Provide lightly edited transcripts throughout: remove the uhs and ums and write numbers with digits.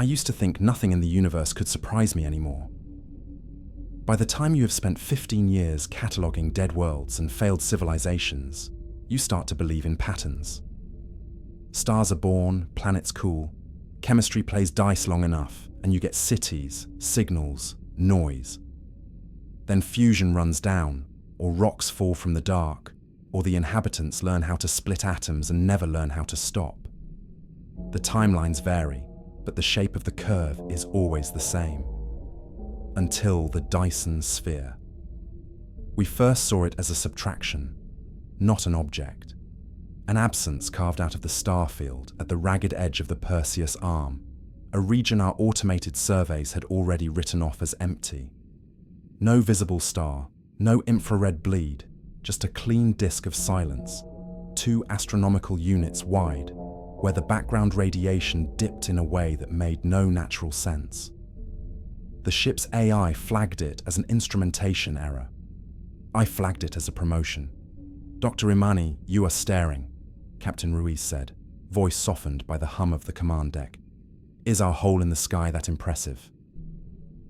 I used to think nothing in the universe could surprise me anymore. By the time you have spent 15 years cataloguing dead worlds and failed civilizations, you start to believe in patterns. Stars are born, planets cool, chemistry plays dice long enough, and you get cities, signals, noise. Then fusion runs down, or rocks fall from the dark, or the inhabitants learn how to split atoms and never learn how to stop. The timelines vary, but the shape of the curve is always the same. Until the Dyson Sphere. We first saw it as a subtraction, not an object. An absence carved out of the star field at the ragged edge of the Perseus arm, a region our automated surveys had already written off as empty. No visible star, no infrared bleed, just a clean disk of silence, 2 astronomical units wide, where the background radiation dipped in a way that made no natural sense. The ship's AI flagged it as an instrumentation error. I flagged it as a promotion. "Dr. Imani, you are staring," Captain Ruiz said, voice softened by the hum of the command deck. "Is our hole in the sky that impressive?"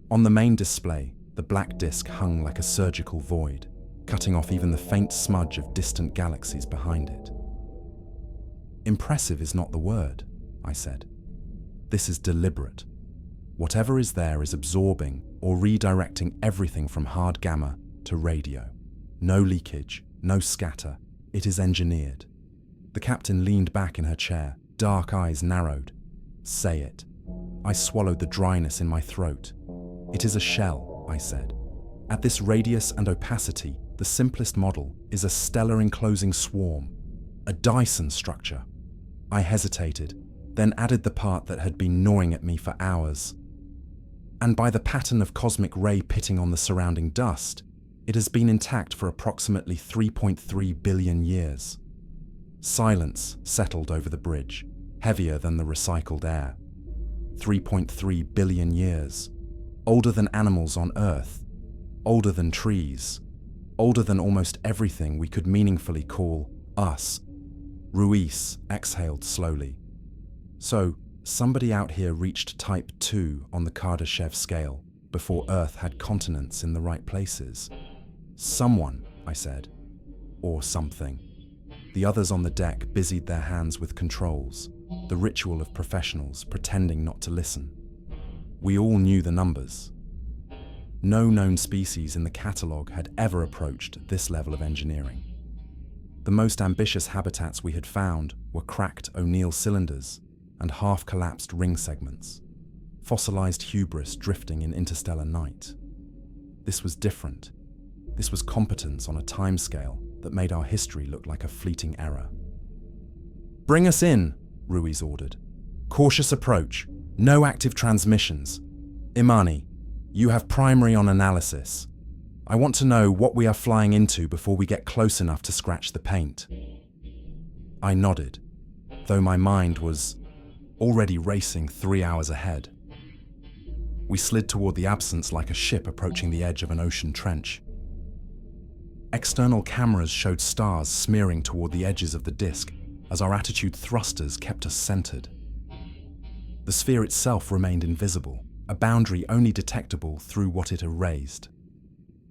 On the main display, the black disk hung like a surgical void, cutting off even the faint smudge of distant galaxies behind it. "Impressive is not the word," I said. "This is deliberate. Whatever is there is absorbing or redirecting everything from hard gamma to radio. No leakage, no scatter. It is engineered." The captain leaned back in her chair, dark eyes narrowed. "Say it." I swallowed the dryness in my throat. "It is a shell," I said. "At this radius and opacity, the simplest model is a stellar enclosing swarm, a Dyson structure." I hesitated, then added the part that had been gnawing at me for hours. "And by the pattern of cosmic ray pitting on the surrounding dust, it has been intact for approximately 3.3 billion years. Silence settled over the bridge, heavier than the recycled air. 3.3 billion years. Older than animals on Earth. Older than trees. Older than almost everything we could meaningfully call us. Ruiz exhaled slowly. "So, somebody out here reached type 2 on the Kardashev scale before Earth had continents in the right places." "Someone," I said. "Or something." The others on the deck busied their hands with controls, the ritual of professionals pretending not to listen. We all knew the numbers. No known species in the catalogue had ever approached this level of engineering. The most ambitious habitats we had found were cracked O'Neill cylinders and half-collapsed ring segments, fossilized hubris drifting in interstellar night. This was different. This was competence on a timescale that made our history look like a fleeting error. "Bring us in," Ruiz ordered. "Cautious approach. No active transmissions. Imani, you have primary on analysis. I want to know what we are flying into before we get close enough to scratch the paint." I nodded, though my mind was already racing 3 hours ahead. We slid toward the absence like a ship approaching the edge of an ocean trench. External cameras showed stars smearing toward the edges of the disk as our attitude thrusters kept us centered. The sphere itself remained invisible, a boundary only detectable through what it erased.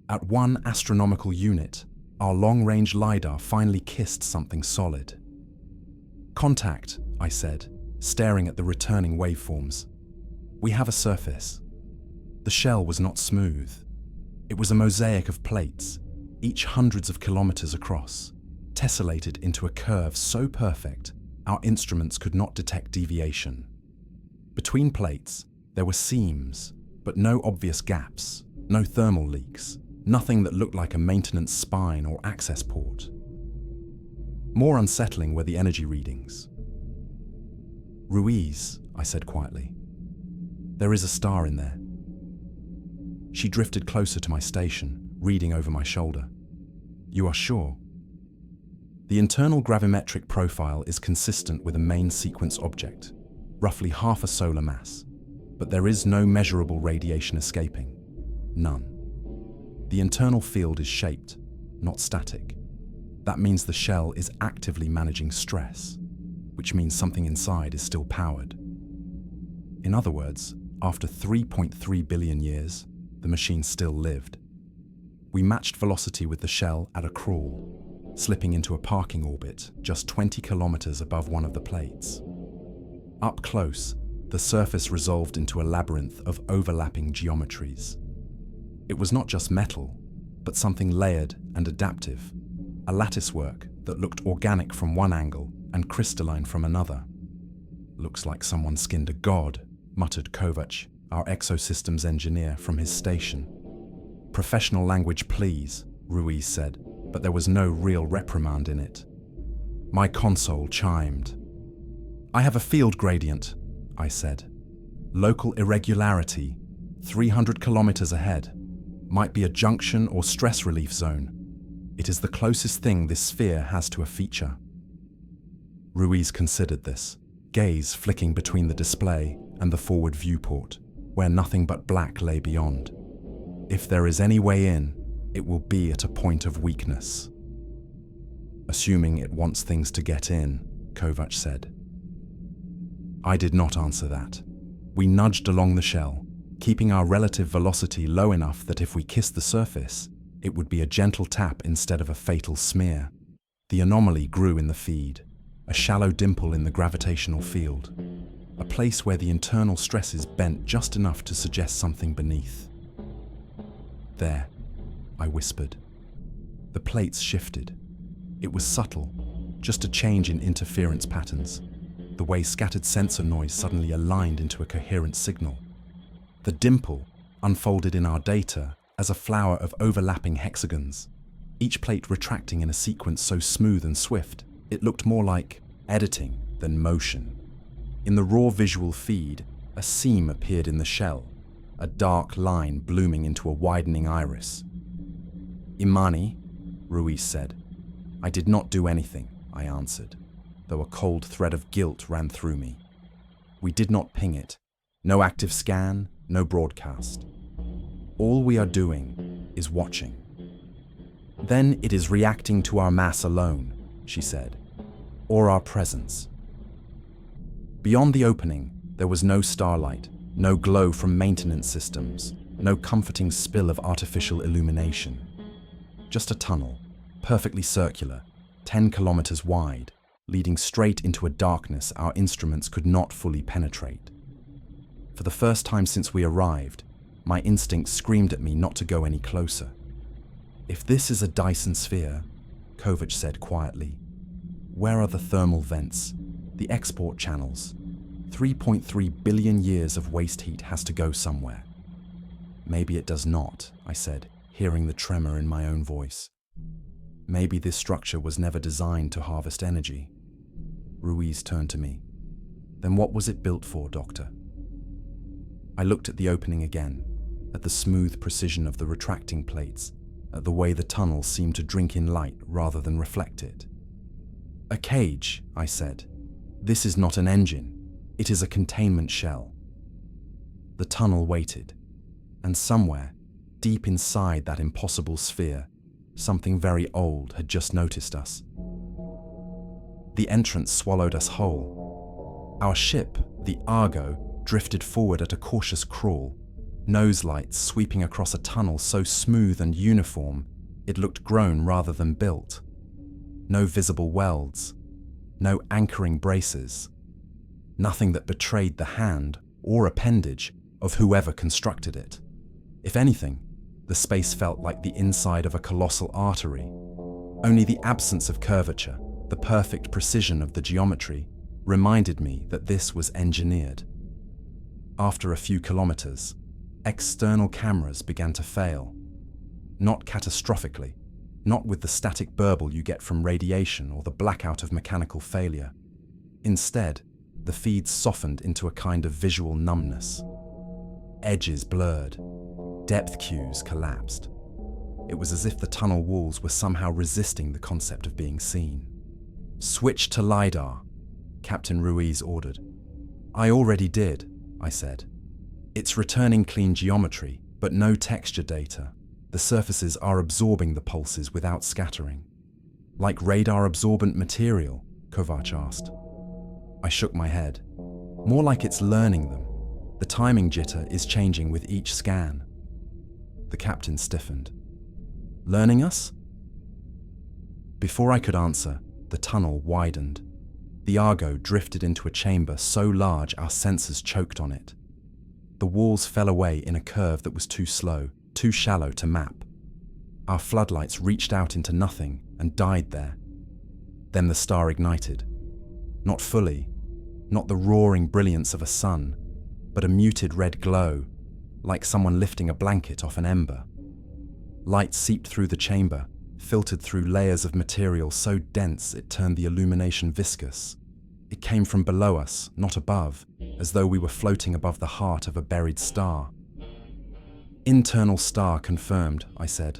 At 1 astronomical unit, our long-range LiDAR finally kissed something solid. "Contact," I said, staring at the returning waveforms. "We have a surface." The shell was not smooth. It was a mosaic of plates, each hundreds of kilometers across, tessellated into a curve so perfect our instruments could not detect deviation. Between plates, there were seams, but no obvious gaps, no thermal leaks, nothing that looked like a maintenance spine or access port. More unsettling were the energy readings. "Ruiz," I said quietly, "there is a star in there." She drifted closer to my station, reading over my shoulder. "You are sure?" The internal gravimetric profile is consistent with a main sequence object, roughly half a solar mass, but there is no measurable radiation escaping. None. The internal field is shaped, not static. That means the shell is actively managing stress, which means something inside is still powered. In other words, after 3.3 billion years, the machine still lived. We matched velocity with the shell at a crawl, slipping into a parking orbit just 20 kilometers above one of the plates. Up close, the surface resolved into a labyrinth of overlapping geometries. It was not just metal, but something layered and adaptive, a latticework that looked organic from one angle and crystalline from another. "Looks like someone skinned a god," muttered Kovac, our exosystems engineer, from his station. "Professional language, please," Ruiz said, but there was no real reprimand in it. My console chimed. "I have a field gradient," I said. "Local irregularity, 300 kilometers ahead. Might be a junction or stress relief zone. It is the closest thing this sphere has to a feature." Ruiz considered this, gaze flicking between the display and the forward viewport, where nothing but black lay beyond. "If there is any way in, it will be at a point of weakness." "Assuming it wants things to get in," Kovac said. I did not answer that. We nudged along the shell, keeping our relative velocity low enough that if we kissed the surface, it would be a gentle tap instead of a fatal smear. The anomaly grew in the feed, a shallow dimple in the gravitational field, a place where the internal stresses bent just enough to suggest something beneath. "There," I whispered. The plates shifted. It was subtle, just a change in interference patterns, the way scattered sensor noise suddenly aligned into a coherent signal. The dimple unfolded in our data as a flower of overlapping hexagons, each plate retracting in a sequence so smooth and swift, it looked more like editing than motion. In the raw visual feed, a seam appeared in the shell, a dark line blooming into a widening iris. "Imani," Ruiz said. "I did not do anything," I answered, though a cold thread of guilt ran through me. "We did not ping it. No active scan, no broadcast. All we are doing is watching." "Then it is reacting to our mass alone," she said, "or our presence." Beyond the opening, there was no starlight, no glow from maintenance systems, no comforting spill of artificial illumination. Just a tunnel, perfectly circular, 10 kilometers wide, leading straight into a darkness our instruments could not fully penetrate. For the first time since we arrived, my instinct screamed at me not to go any closer. "If this is a Dyson Sphere," Kovac said quietly, "where are the thermal vents, the export channels? 3.3 billion years of waste heat has to go somewhere." "Maybe it does not," I said, hearing the tremor in my own voice. "Maybe this structure was never designed to harvest energy." Ruiz turned to me. "Then what was it built for, Doctor?" I looked at the opening again, at the smooth precision of the retracting plates, at the way the tunnel seemed to drink in light rather than reflect it. "A cage," I said. "This is not an engine. It is a containment shell." The tunnel waited, and somewhere, deep inside that impossible sphere, something very old had just noticed us. The entrance swallowed us whole. Our ship, the Argo, drifted forward at a cautious crawl, nose lights sweeping across a tunnel so smooth and uniform it looked grown rather than built. No visible welds, no anchoring braces, nothing that betrayed the hand or appendage of whoever constructed it. If anything, the space felt like the inside of a colossal artery. Only the absence of curvature, the perfect precision of the geometry, reminded me that this was engineered. After a few kilometers, external cameras began to fail. Not catastrophically, not with the static burble you get from radiation or the blackout of mechanical failure. Instead, the feeds softened into a kind of visual numbness. Edges blurred, depth cues collapsed. It was as if the tunnel walls were somehow resisting the concept of being seen. "Switch to LiDAR," Captain Ruiz ordered. "I already did," I said. "It's returning clean geometry, but no texture data. The surfaces are absorbing the pulses without scattering." "Like radar-absorbent material?" Kovac asked. I shook my head. "More like it's learning them. The timing jitter is changing with each scan. The captain stiffened. Learning us? Before I could answer, the tunnel widened. The Argo drifted into a chamber so large our sensors choked on it. The walls fell away in a curve that was too slow, too shallow to map. Our floodlights reached out into nothing and died there. Then the star ignited. Not fully, not the roaring brilliance of a sun, but a muted red glow, like someone lifting a blanket off an ember. Light seeped through the chamber, filtered through layers of material so dense it turned the illumination viscous. It came from below us, not above, as though we were floating above the heart of a buried star. Internal star confirmed, I said.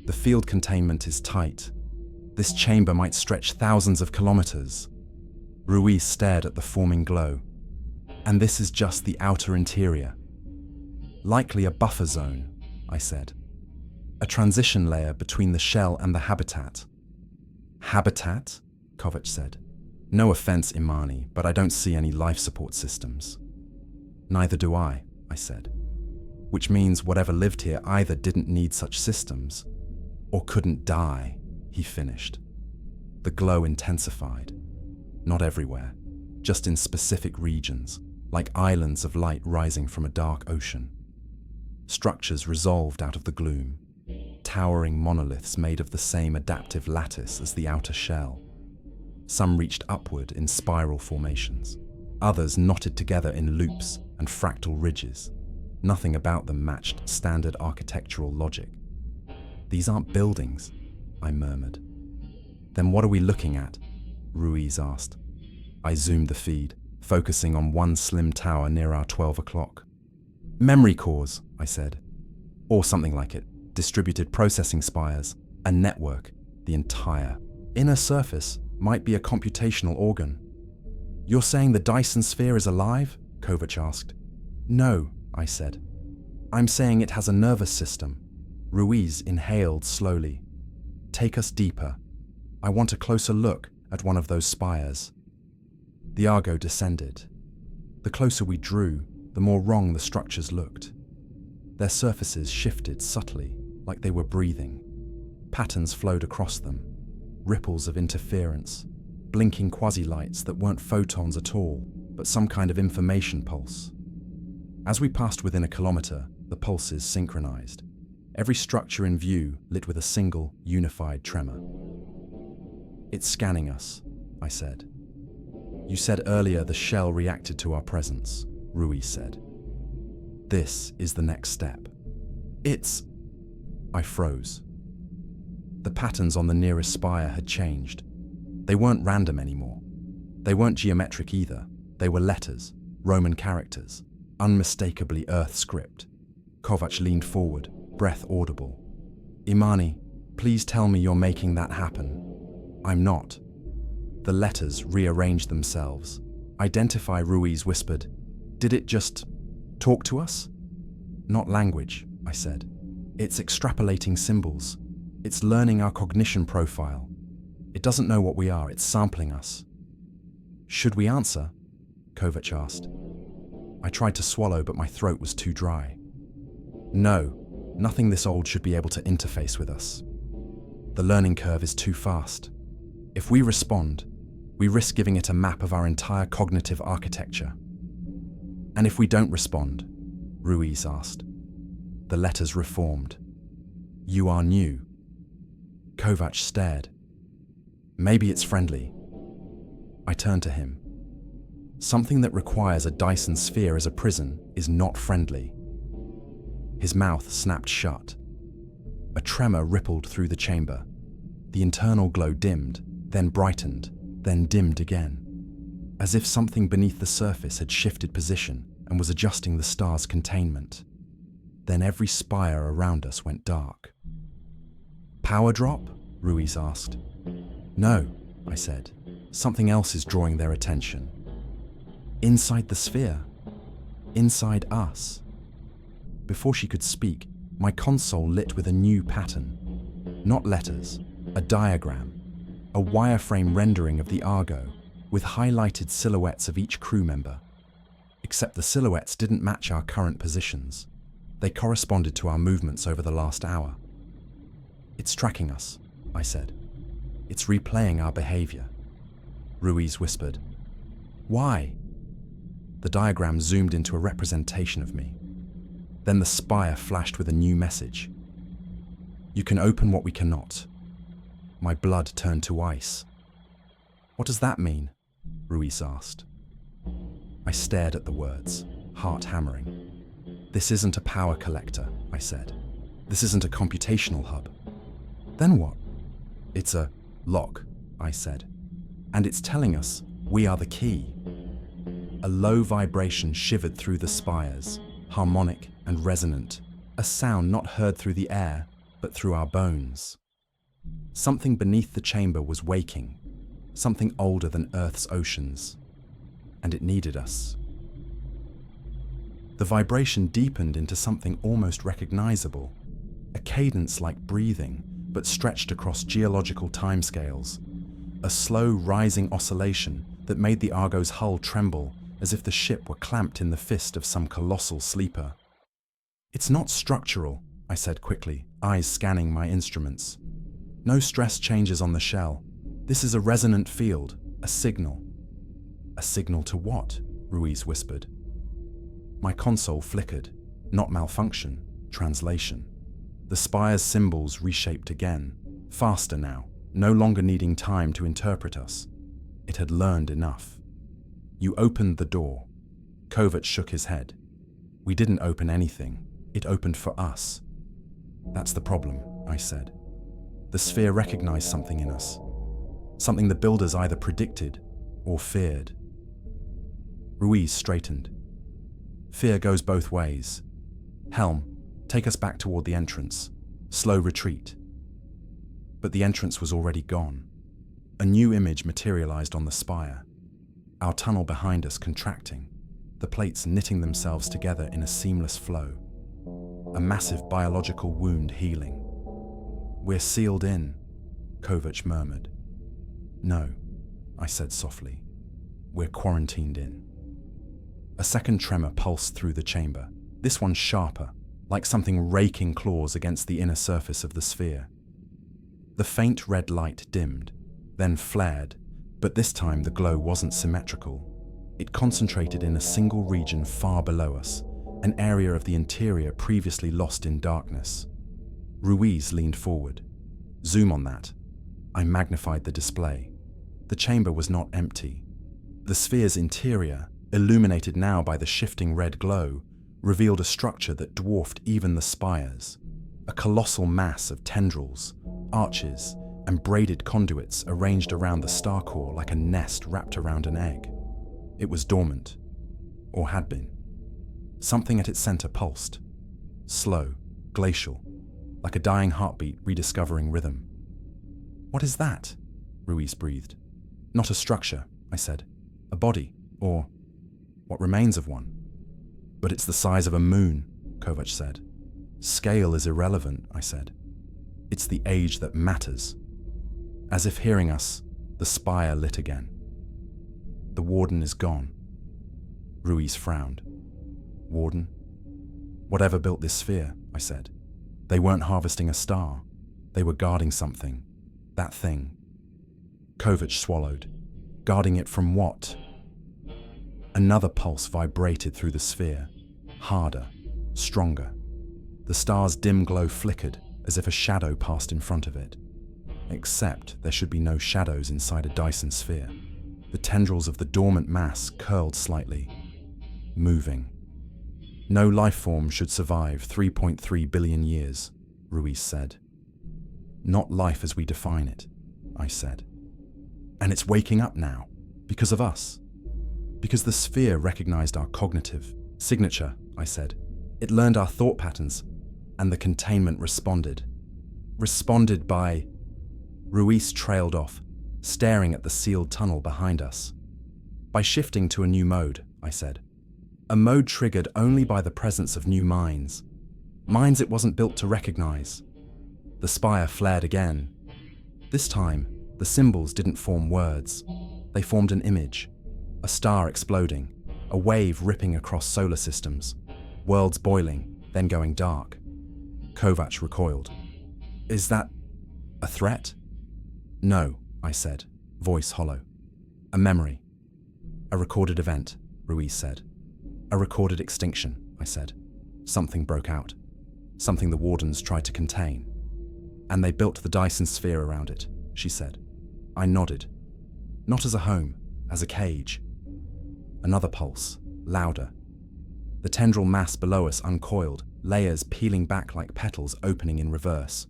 The field containment is tight. This chamber might stretch thousands of kilometers. Ruiz stared at the forming glow. And this is just the outer interior. Likely a buffer zone, I said. A transition layer between the shell and the habitat. Habitat? Kovac said. No offense, Imani, but I don't see any life support systems. Neither do I said. Which means whatever lived here either didn't need such systems or couldn't die, he finished. The glow intensified. Not everywhere, just in specific regions, like islands of light rising from a dark ocean. Structures resolved out of the gloom, towering monoliths made of the same adaptive lattice as the outer shell. Some reached upward in spiral formations. Others knotted together in loops and fractal ridges. Nothing about them matched standard architectural logic. These aren't buildings, I murmured. Then what are we looking at? Ruiz asked. I zoomed the feed, focusing on one slim tower near our 12 o'clock. Memory cores, I said. Or something like it. Distributed processing spires, a network, the entire inner surface might be a computational organ. You're saying the Dyson Sphere is alive? Kovac asked. No, I said. I'm saying it has a nervous system. Ruiz inhaled slowly. Take us deeper. I want a closer look at one of those spires. The Argo descended. The closer we drew, the more wrong the structures looked. Their surfaces shifted subtly, like they were breathing. Patterns flowed across them, ripples of interference, blinking quasi-lights that weren't photons at all, but some kind of information pulse. As we passed within a kilometer, the pulses synchronized. Every structure in view lit with a single, unified tremor. It's scanning us, I said. You said earlier the shell reacted to our presence, Ruiz said. This is the next step. I froze. The patterns on the nearest spire had changed. They weren't random anymore. They weren't geometric either. They were letters, Roman characters, unmistakably Earth script. Kovac leaned forward, breath audible. Imani, please tell me you're making that happen. I'm not. The letters rearranged themselves. Identify, Ruiz whispered. Did it just talk to us? Not language, I said. It's extrapolating symbols. It's learning our cognition profile. It doesn't know what we are, it's sampling us. Should we answer? Kovac asked. I tried to swallow, but my throat was too dry. No, nothing this old should be able to interface with us. The learning curve is too fast. If we respond, we risk giving it a map of our entire cognitive architecture. And if we don't respond? Ruiz asked. The letters reformed. You are new. Kovac stared. Maybe it's friendly. I turned to him. Something that requires a Dyson Sphere as a prison is not friendly. His mouth snapped shut. A tremor rippled through the chamber. The internal glow dimmed, then brightened, then dimmed again, as if something beneath the surface had shifted position and was adjusting the star's containment. Then every spire around us went dark. Power drop? Ruiz asked. No, I said. Something else is drawing their attention. Inside the sphere. Inside us. Before she could speak, my console lit with a new pattern. Not letters, a diagram, a wireframe rendering of the Argo, with highlighted silhouettes of each crew member. except the silhouettes didn't match our current positions. They corresponded to our movements over the last hour. "It's tracking us," I said. "It's replaying our behavior." Ruiz whispered. "Why?" The diagram zoomed into a representation of me. Then the spire flashed with a new message. "You can open what we cannot." My blood turned to ice. "What does that mean?" Ruiz asked. I stared at the words, heart hammering. "This isn't a power collector," I said. "This isn't a computational hub." "Then what?" "It's a lock," I said. "And it's telling us we are the key." A low vibration shivered through the spires, harmonic and resonant, a sound not heard through the air, but through our bones. Something beneath the chamber was waking, something older than Earth's oceans, and it needed us. The vibration deepened into something almost recognizable, a cadence like breathing, but stretched across geological timescales, a slow rising oscillation that made the Argo's hull tremble as if the ship were clamped in the fist of some colossal sleeper. "It's not structural," I said quickly, eyes scanning my instruments. "No stress changes on the shell. This is a resonant field, a signal." "A signal to what?" Ruiz whispered. My console flickered. Not malfunction, translation. The spire's symbols reshaped again, faster now, no longer needing time to interpret us. It had learned enough. "You opened the door." Kovac shook his head. "We didn't open anything. It opened for us." "That's the problem," I said. "The sphere recognized something in us. Something the builders either predicted or feared." Ruiz straightened. "Fear goes both ways. Helm, take us back toward the entrance. Slow retreat." But the entrance was already gone. A new image materialized on the spire. Our tunnel behind us contracting, the plates knitting themselves together in a seamless flow. A massive biological wound healing. "We're sealed in," Kovac murmured. "No," I said softly. "We're quarantined in." A second tremor pulsed through the chamber, this one sharper, like something raking claws against the inner surface of the sphere. The faint red light dimmed, then flared, but this time the glow wasn't symmetrical. It concentrated in a single region far below us, an area of the interior previously lost in darkness. Ruiz leaned forward. "Zoom on that." I magnified the display. The chamber was not empty. The sphere's interior, illuminated now by the shifting red glow, revealed a structure that dwarfed even the spires. A colossal mass of tendrils, arches, and braided conduits arranged around the star core like a nest wrapped around an egg. It was dormant, or had been. Something at its center pulsed, slow, glacial, like a dying heartbeat rediscovering rhythm. "What is that?" Ruiz breathed. "Not a structure," I said. "A body, or what remains of one." "But it's the size of a moon," Kovac said. "Scale is irrelevant," I said. "It's the age that matters." As if hearing us, the spire lit again. "The warden is gone." Ruiz frowned. "Warden?" "Whatever built this sphere," I said. "They weren't harvesting a star. They were guarding something. That thing." Kovac swallowed. "Guarding it from what?" Another pulse vibrated through the sphere, harder, stronger. The star's dim glow flickered as if a shadow passed in front of it. Except there should be no shadows inside a Dyson Sphere. The tendrils of the dormant mass curled slightly, moving. "No life form should survive 3.3 billion years," Ruiz said. "Not life as we define it," I said. "And it's waking up now, because of us. Because the sphere recognized our cognitive signature," I said. "It learned our thought patterns, and the containment responded. Responded by..." Ruiz trailed off, staring at the sealed tunnel behind us. "By shifting to a new mode," I said. "A mode triggered only by the presence of new minds. Minds it wasn't built to recognize." The spire flared again. This time, the symbols didn't form words. They formed an image, a star exploding, a wave ripping across solar systems, worlds boiling, then going dark. Kovac recoiled. Is that a threat? No, I said, voice hollow. A memory. A recorded event, Ruiz said. A recorded extinction, I said. Something broke out. Something the wardens tried to contain. And they built the Dyson Sphere around it, she said. I nodded. Not as a home, as a cage. Another pulse, louder. The tendril mass below us uncoiled, layers peeling back like petals opening in reverse.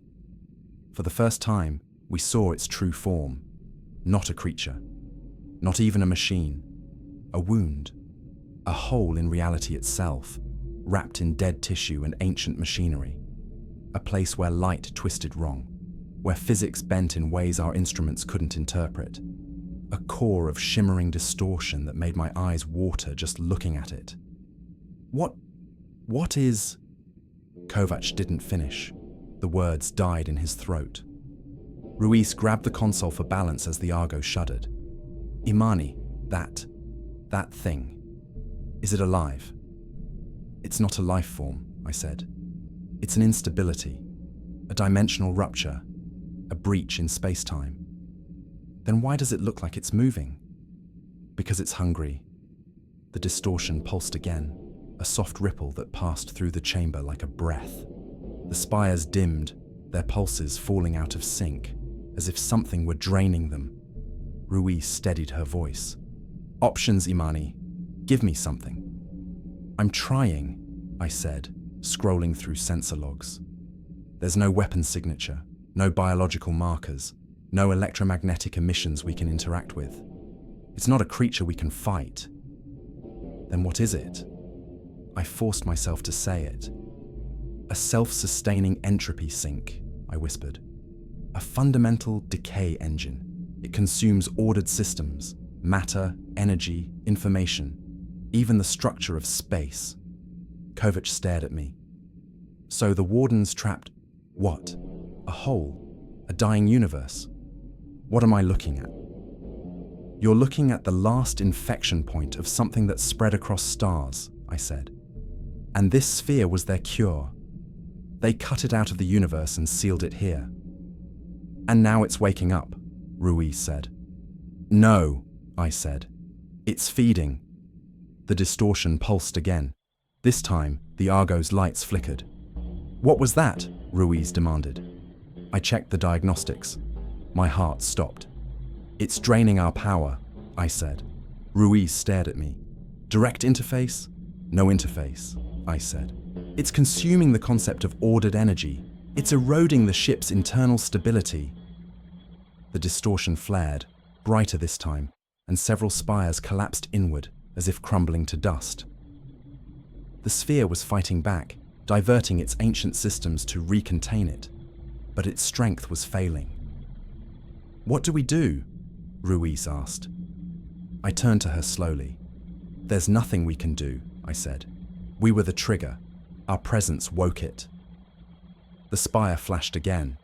For the first time, we saw its true form. Not a creature. Not even a machine. A wound. A hole in reality itself, wrapped in dead tissue and ancient machinery. A place where light twisted wrong, where physics bent in ways our instruments couldn't interpret. A core of shimmering distortion that made my eyes water just looking at it. What is... Kovac didn't finish. The words died in his throat. Ruiz grabbed the console for balance as the Argo shuddered. Imani, that thing. Is it alive? It's not a life form, I said. It's an instability, a dimensional rupture, a breach in space-time. Then why does it look like it's moving? Because it's hungry. The distortion pulsed again, a soft ripple that passed through the chamber like a breath. The spires dimmed, their pulses falling out of sync, as if something were draining them. Ruiz steadied her voice. Options, Imani. Give me something. I'm trying, I said, scrolling through sensor logs. There's no weapon signature, no biological markers, no electromagnetic emissions we can interact with. It's not a creature we can fight. Then what is it? I forced myself to say it. A self-sustaining entropy sink, I whispered. A fundamental decay engine. It consumes ordered systems, matter, energy, information, even the structure of space. Kovac stared at me. So the wardens trapped what? A hole? A dying universe? What am I looking at? You're looking at the last infection point of something that spread across stars, I said. And this sphere was their cure. They cut it out of the universe and sealed it here. And now it's waking up, Ruiz said. No, I said. It's feeding. The distortion pulsed again. This time, the Argo's lights flickered. What was that? Ruiz demanded. I checked the diagnostics. My heart stopped. It's draining our power, I said. Ruiz stared at me. Direct interface? No interface, I said. It's consuming the concept of ordered energy. It's eroding the ship's internal stability. The distortion flared, brighter this time, and several spires collapsed inward, as if crumbling to dust. The sphere was fighting back, diverting its ancient systems to recontain it, but its strength was failing. What do we do? Ruiz asked. I turned to her slowly. There's nothing we can do, I said. We were the trigger. Our presence woke it. The spire flashed again.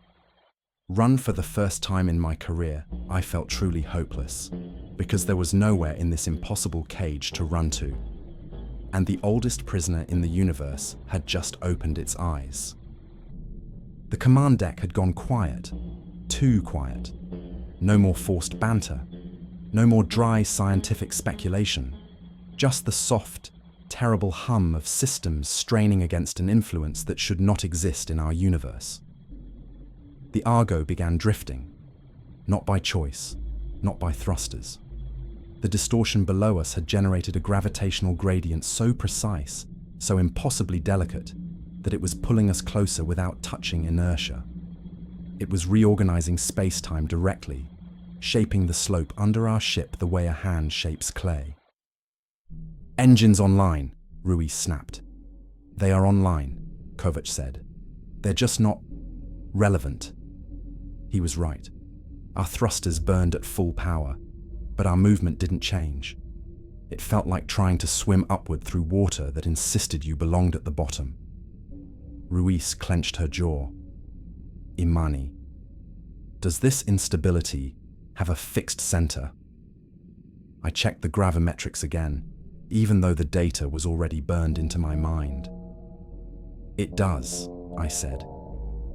Run for the first time in my career, I felt truly hopeless, because there was nowhere in this impossible cage to run to. And the oldest prisoner in the universe had just opened its eyes. The command deck had gone quiet, too quiet. No more forced banter, no more dry scientific speculation, just the soft, terrible hum of systems straining against an influence that should not exist in our universe. The Argo began drifting, not by choice, not by thrusters. The distortion below us had generated a gravitational gradient so precise, so impossibly delicate, that it was pulling us closer without touching inertia. It was reorganizing space-time directly, shaping the slope under our ship the way a hand shapes clay. Engines online, Ruiz snapped. They are online, Kovac said. They're just not relevant. He was right. Our thrusters burned at full power, but our movement didn't change. It felt like trying to swim upward through water that insisted you belonged at the bottom. Ruiz clenched her jaw. Imani. Does this instability have a fixed center? I checked the gravimetrics again. even though the data was already burned into my mind. "It does," I said,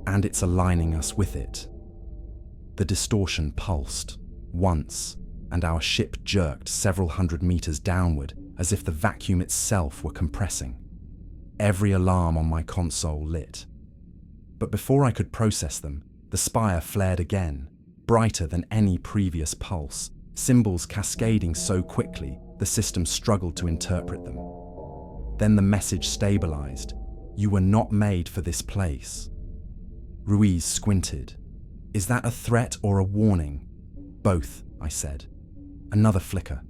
"and it's aligning us with it." The distortion pulsed once, and our ship jerked several hundred meters downward as if the vacuum itself were compressing. Every alarm on my console lit. But before I could process them, the spire flared again, brighter than any previous pulse, symbols cascading so quickly the system struggled to interpret them. Then the message stabilized. "You were not made for this place." Ruiz squinted. "Is that a threat or a warning?" "Both," I said. Another flicker.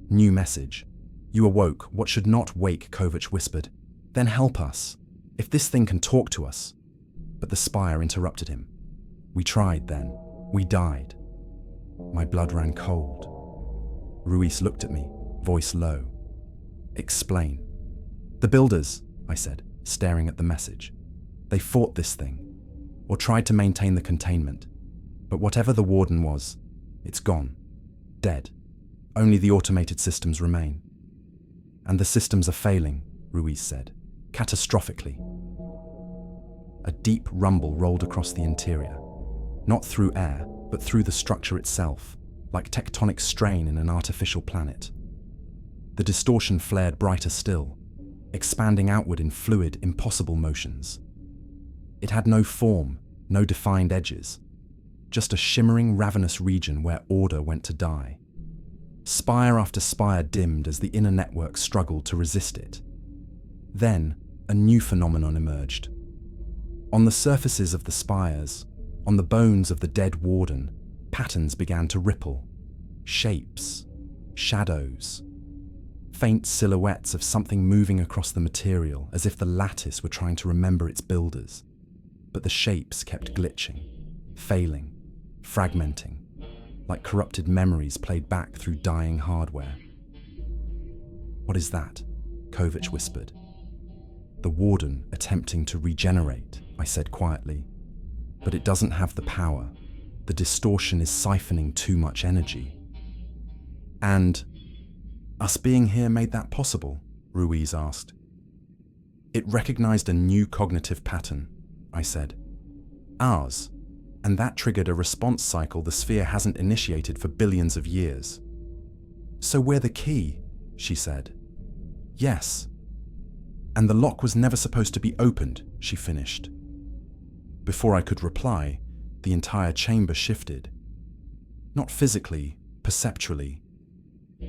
New message. "You awoke what should not wake," Kovac whispered. "Then help us. If this thing can talk to us." But the spire interrupted him. "We tried then. We died." My blood ran cold. Ruiz looked at me, voice low. "Explain." "The builders," I said, staring at the message. "They fought this thing, or tried to maintain the containment. But whatever the warden was, it's gone. Dead. Only the automated systems remain." "And the systems are failing," Ruiz said, "catastrophically." A deep rumble rolled across the interior, not through air, but through the structure itself, like tectonic strain in an artificial planet. The distortion flared brighter still, expanding outward in fluid, impossible motions. It had no form, no defined edges, just a shimmering, ravenous region where order went to die. Spire after spire dimmed as the inner network struggled to resist it. Then, a new phenomenon emerged. On the surfaces of the spires, on the bones of the dead warden, patterns began to ripple. Shapes, shadows, faint silhouettes of something moving across the material as if the lattice were trying to remember its builders. But the shapes kept glitching, failing, fragmenting, like corrupted memories played back through dying hardware. "What is that?" Kovac whispered. "The warden attempting to regenerate," I said quietly. "But it doesn't have the power. The distortion is siphoning too much energy." "And us being here made that possible?" Ruiz asked. "It recognized a new cognitive pattern," I said. "Ours. And that triggered a response cycle the sphere hasn't initiated for billions of years." "So we're the key," she said. "Yes. And the lock was never supposed to be opened," she finished. Before I could reply, the entire chamber shifted. Not physically, perceptually.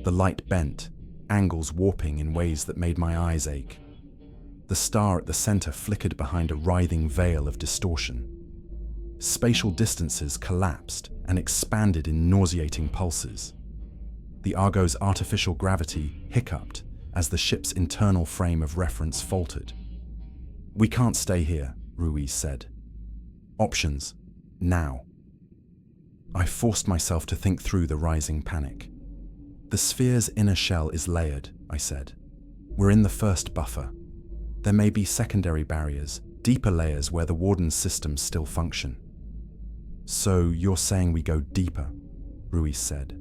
The light bent, angles warping in ways that made my eyes ache. The star at the center flickered behind a writhing veil of distortion. Spatial distances collapsed and expanded in nauseating pulses. The Argo's artificial gravity hiccuped as the ship's internal frame of reference faltered. "We can't stay here," Ruiz said. "Options, now." I forced myself to think through the rising panic. "The sphere's inner shell is layered," I said. "We're in the first buffer. There may be secondary barriers, deeper layers where the warden's systems still function." "So you're saying we go deeper?" Ruiz said.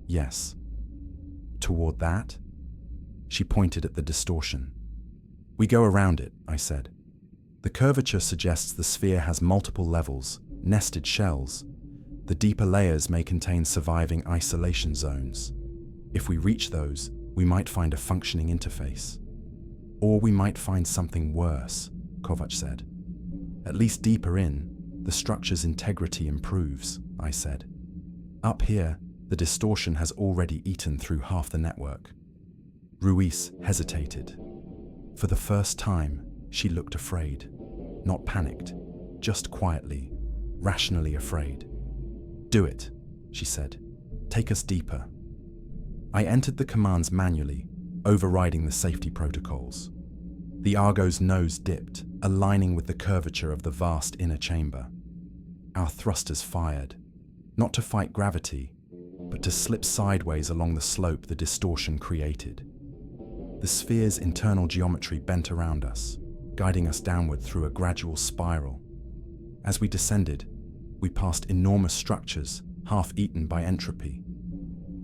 "Yes." "Toward that?" She pointed at the distortion. "We go around it," I said. "The curvature suggests the sphere has multiple levels, nested shells. The deeper layers may contain surviving isolation zones. If we reach those, we might find a functioning interface. Or we might find something worse," Kovac said. "At least deeper in, the structure's integrity improves," I said. "Up here, the distortion has already eaten through half the network." Ruiz hesitated. For the first time, she looked afraid. Not panicked, just quietly, rationally afraid. "Do it," she said. "Take us deeper." I entered the commands manually, overriding the safety protocols. The Argo's nose dipped, aligning with the curvature of the vast inner chamber. Our thrusters fired, not to fight gravity, but to slip sideways along the slope the distortion created. The sphere's internal geometry bent around us, guiding us downward through a gradual spiral. As we descended, we passed enormous structures, half eaten by entropy.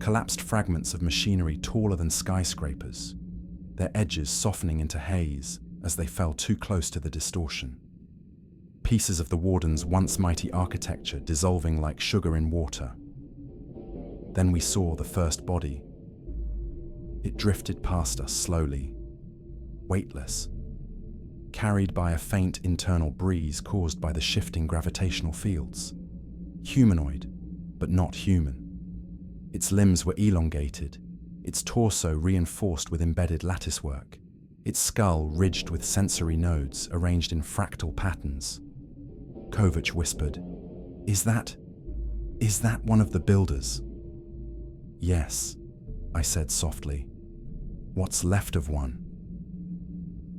collapsed fragments of machinery taller than skyscrapers, their edges softening into haze as they fell too close to the distortion. Pieces of the warden's once mighty architecture dissolving like sugar in water. Then we saw the first body. It drifted past us slowly, weightless, carried by a faint internal breeze caused by the shifting gravitational fields. Humanoid, but not human. Its limbs were elongated, its torso reinforced with embedded latticework, its skull ridged with sensory nodes arranged in fractal patterns. Kovac whispered, Is that one of the builders?" "Yes," I said softly. "What's left of one?"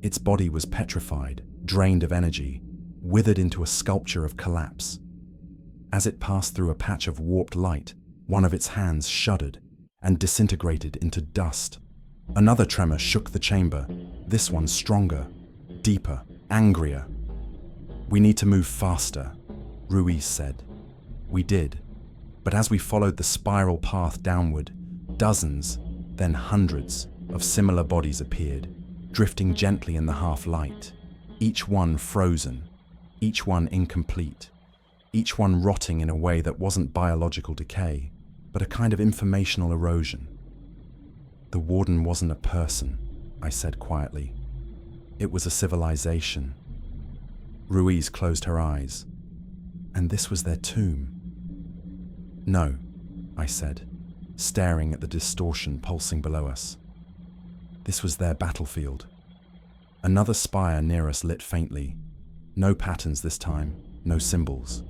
Its body was petrified, drained of energy, withered into a sculpture of collapse. As it passed through a patch of warped light, one of its hands shuddered and disintegrated into dust. Another tremor shook the chamber, this one stronger, deeper, angrier. "We need to move faster," Ruiz said. We did, but as we followed the spiral path downward, dozens, then hundreds, of similar bodies appeared, drifting gently in the half-light, each one frozen, each one incomplete, each one rotting in a way that wasn't biological decay, but a kind of informational erosion. "The warden wasn't a person," I said quietly. "It was a civilization." Ruiz closed her eyes. "And this was their tomb?" "No," I said, staring at the distortion pulsing below us. "This was their battlefield." Another spire near us lit faintly. No patterns this time, no symbols.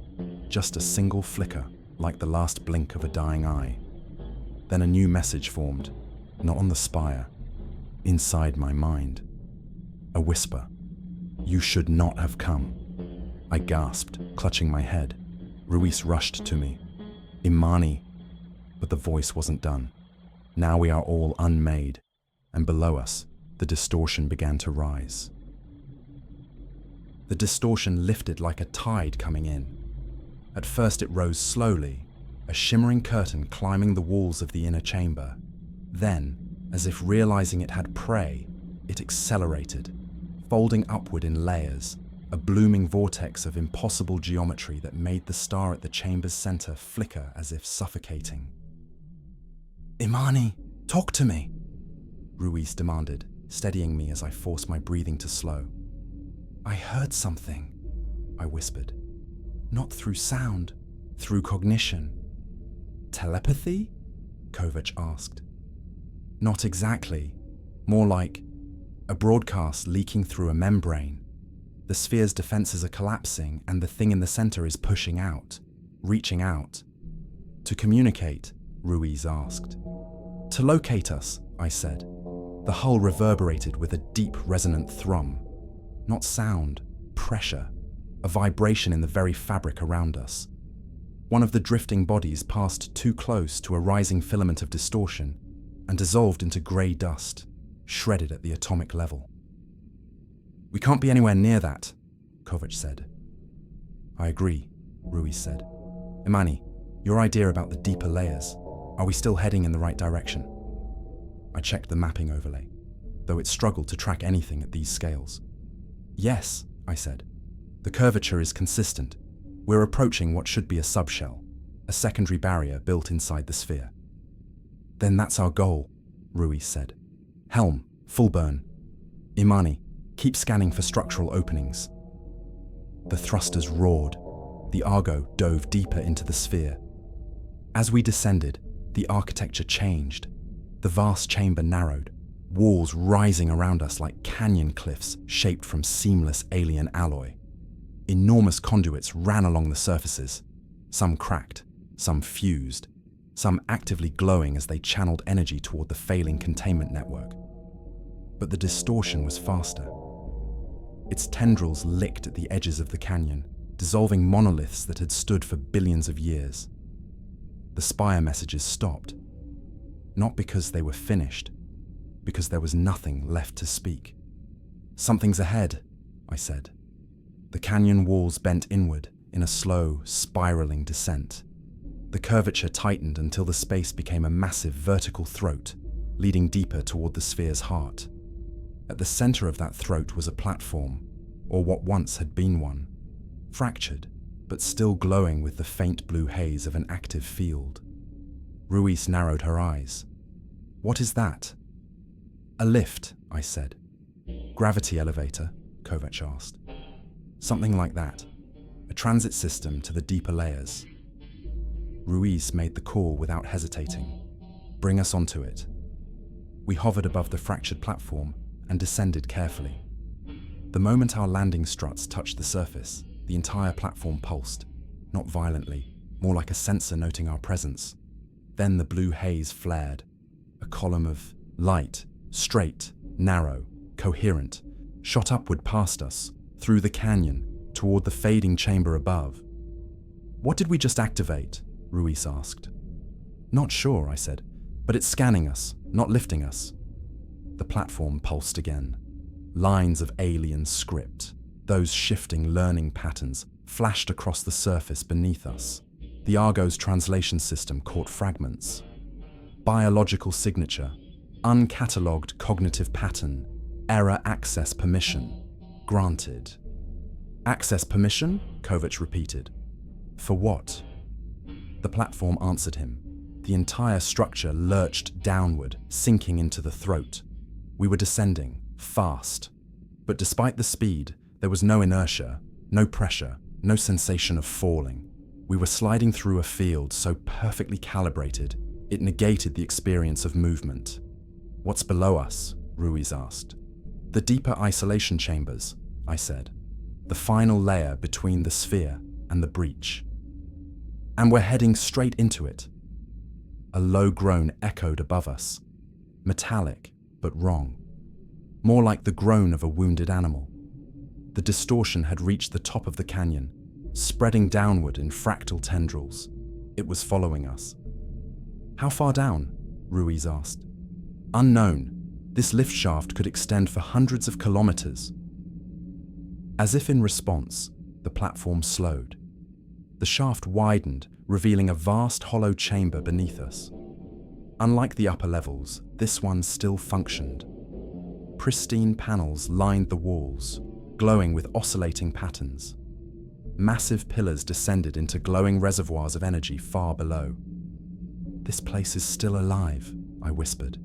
Just a single flicker, like the last blink of a dying eye. Then a new message formed, not on the spire, inside my mind. A whisper. "You should not have come." I gasped, clutching my head. Ruiz rushed to me. "Imani," but the voice wasn't done. Now we are all unmade, and below us, the distortion began to rise. The distortion lifted like a tide coming in. At first it rose slowly, a shimmering curtain climbing the walls of the inner chamber. Then, as if realizing it had prey, it accelerated, folding upward in layers, a blooming vortex of impossible geometry that made the star at the chamber's center flicker as if suffocating. "Imani, talk to me," Ruiz demanded, steadying me as I forced my breathing to slow. "I heard something," I whispered. "Not through sound, through cognition." "Telepathy?" Kovac asked. "Not exactly. More like a broadcast leaking through a membrane. The sphere's defenses are collapsing and the thing in the center is pushing out, reaching out." "To communicate?" Ruiz asked. "To locate us," I said. The hull reverberated with a deep, resonant thrum. Not sound, pressure, a vibration in the very fabric around us. One of the drifting bodies passed too close to a rising filament of distortion and dissolved into grey dust, shredded at the atomic level. "We can't be anywhere near that," Kovac said. "I agree," Ruiz said. "Imani, your idea about the deeper layers, are we still heading in the right direction?" I checked the mapping overlay, though it struggled to track anything at these scales. "Yes," I said. "The curvature is consistent. We're approaching what should be a subshell, a secondary barrier built inside the sphere." "Then that's our goal," Ruiz said. "Helm, full burn. Imani, keep scanning for structural openings." The thrusters roared. The Argo dove deeper into the sphere. As we descended, the architecture changed. The vast chamber narrowed, walls rising around us like canyon cliffs shaped from seamless alien alloy. Enormous conduits ran along the surfaces, some cracked, some fused, some actively glowing as they channeled energy toward the failing containment network. But the distortion was faster. Its tendrils licked at the edges of the canyon, dissolving monoliths that had stood for billions of years. The spire messages stopped. Not because they were finished, because there was nothing left to speak. "Something's ahead," I said. The canyon walls bent inward in a slow, spiraling descent. The curvature tightened until the space became a massive vertical throat, leading deeper toward the sphere's heart. At the center of that throat was a platform, or what once had been one, fractured, but still glowing with the faint blue haze of an active field. Ruiz narrowed her eyes. "What is that?" "A lift," I said. "Gravity elevator?" Kovac asked. "Something like that. A transit system to the deeper layers." Ruiz made the call without hesitating. "Bring us onto it." We hovered above the fractured platform and descended carefully. The moment our landing struts touched the surface, the entire platform pulsed, not violently, more like a sensor noting our presence. Then the blue haze flared, a column of light, straight, narrow, coherent, shot upward past us, through the canyon, toward the fading chamber above. "What did we just activate?" Ruiz asked. "Not sure," I said, "but it's scanning us, not lifting us." The platform pulsed again. Lines of alien script, those shifting learning patterns, flashed across the surface beneath us. The Argo's translation system caught fragments. Biological signature, uncatalogued cognitive pattern, error access permission, granted. "Access permission?" Kovac repeated. "For what?" The platform answered him. The entire structure lurched downward, sinking into the throat. We were descending, fast. But despite the speed, there was no inertia, no pressure, no sensation of falling. We were sliding through a field so perfectly calibrated, it negated the experience of movement. "What's below us?" Ruiz asked. "The deeper isolation chambers," I said. "The final layer between the sphere and the breach. And we're heading straight into it." A low groan echoed above us, metallic but wrong, more like the groan of a wounded animal. The distortion had reached the top of the canyon, spreading downward in fractal tendrils. It was following us. "How far down?" Ruiz asked. "Unknown. This lift shaft could extend for hundreds of kilometers." As if in response, the platform slowed. The shaft widened, revealing a vast hollow chamber beneath us. Unlike the upper levels, this one still functioned. Pristine panels lined the walls, glowing with oscillating patterns. Massive pillars descended into glowing reservoirs of energy far below. "This place is still alive," I whispered.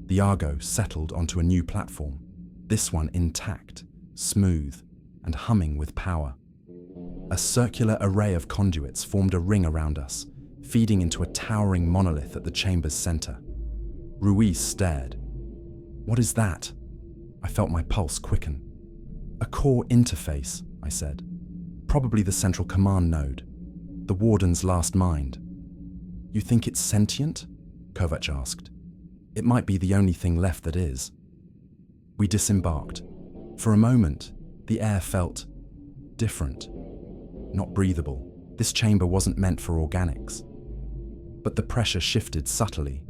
The Argo settled onto a new platform, this one intact, smooth, and humming with power. A circular array of conduits formed a ring around us, feeding into a towering monolith at the chamber's center. Ruiz stared. "What is that?" I felt my pulse quicken. "A core interface," I said. "Probably the central command node, the Warden's last mind." "You think it's sentient?" Kovac asked. "It might be the only thing left that is." We disembarked. For a moment, the air felt different. Not breathable. This chamber wasn't meant for organics. But the pressure shifted subtly,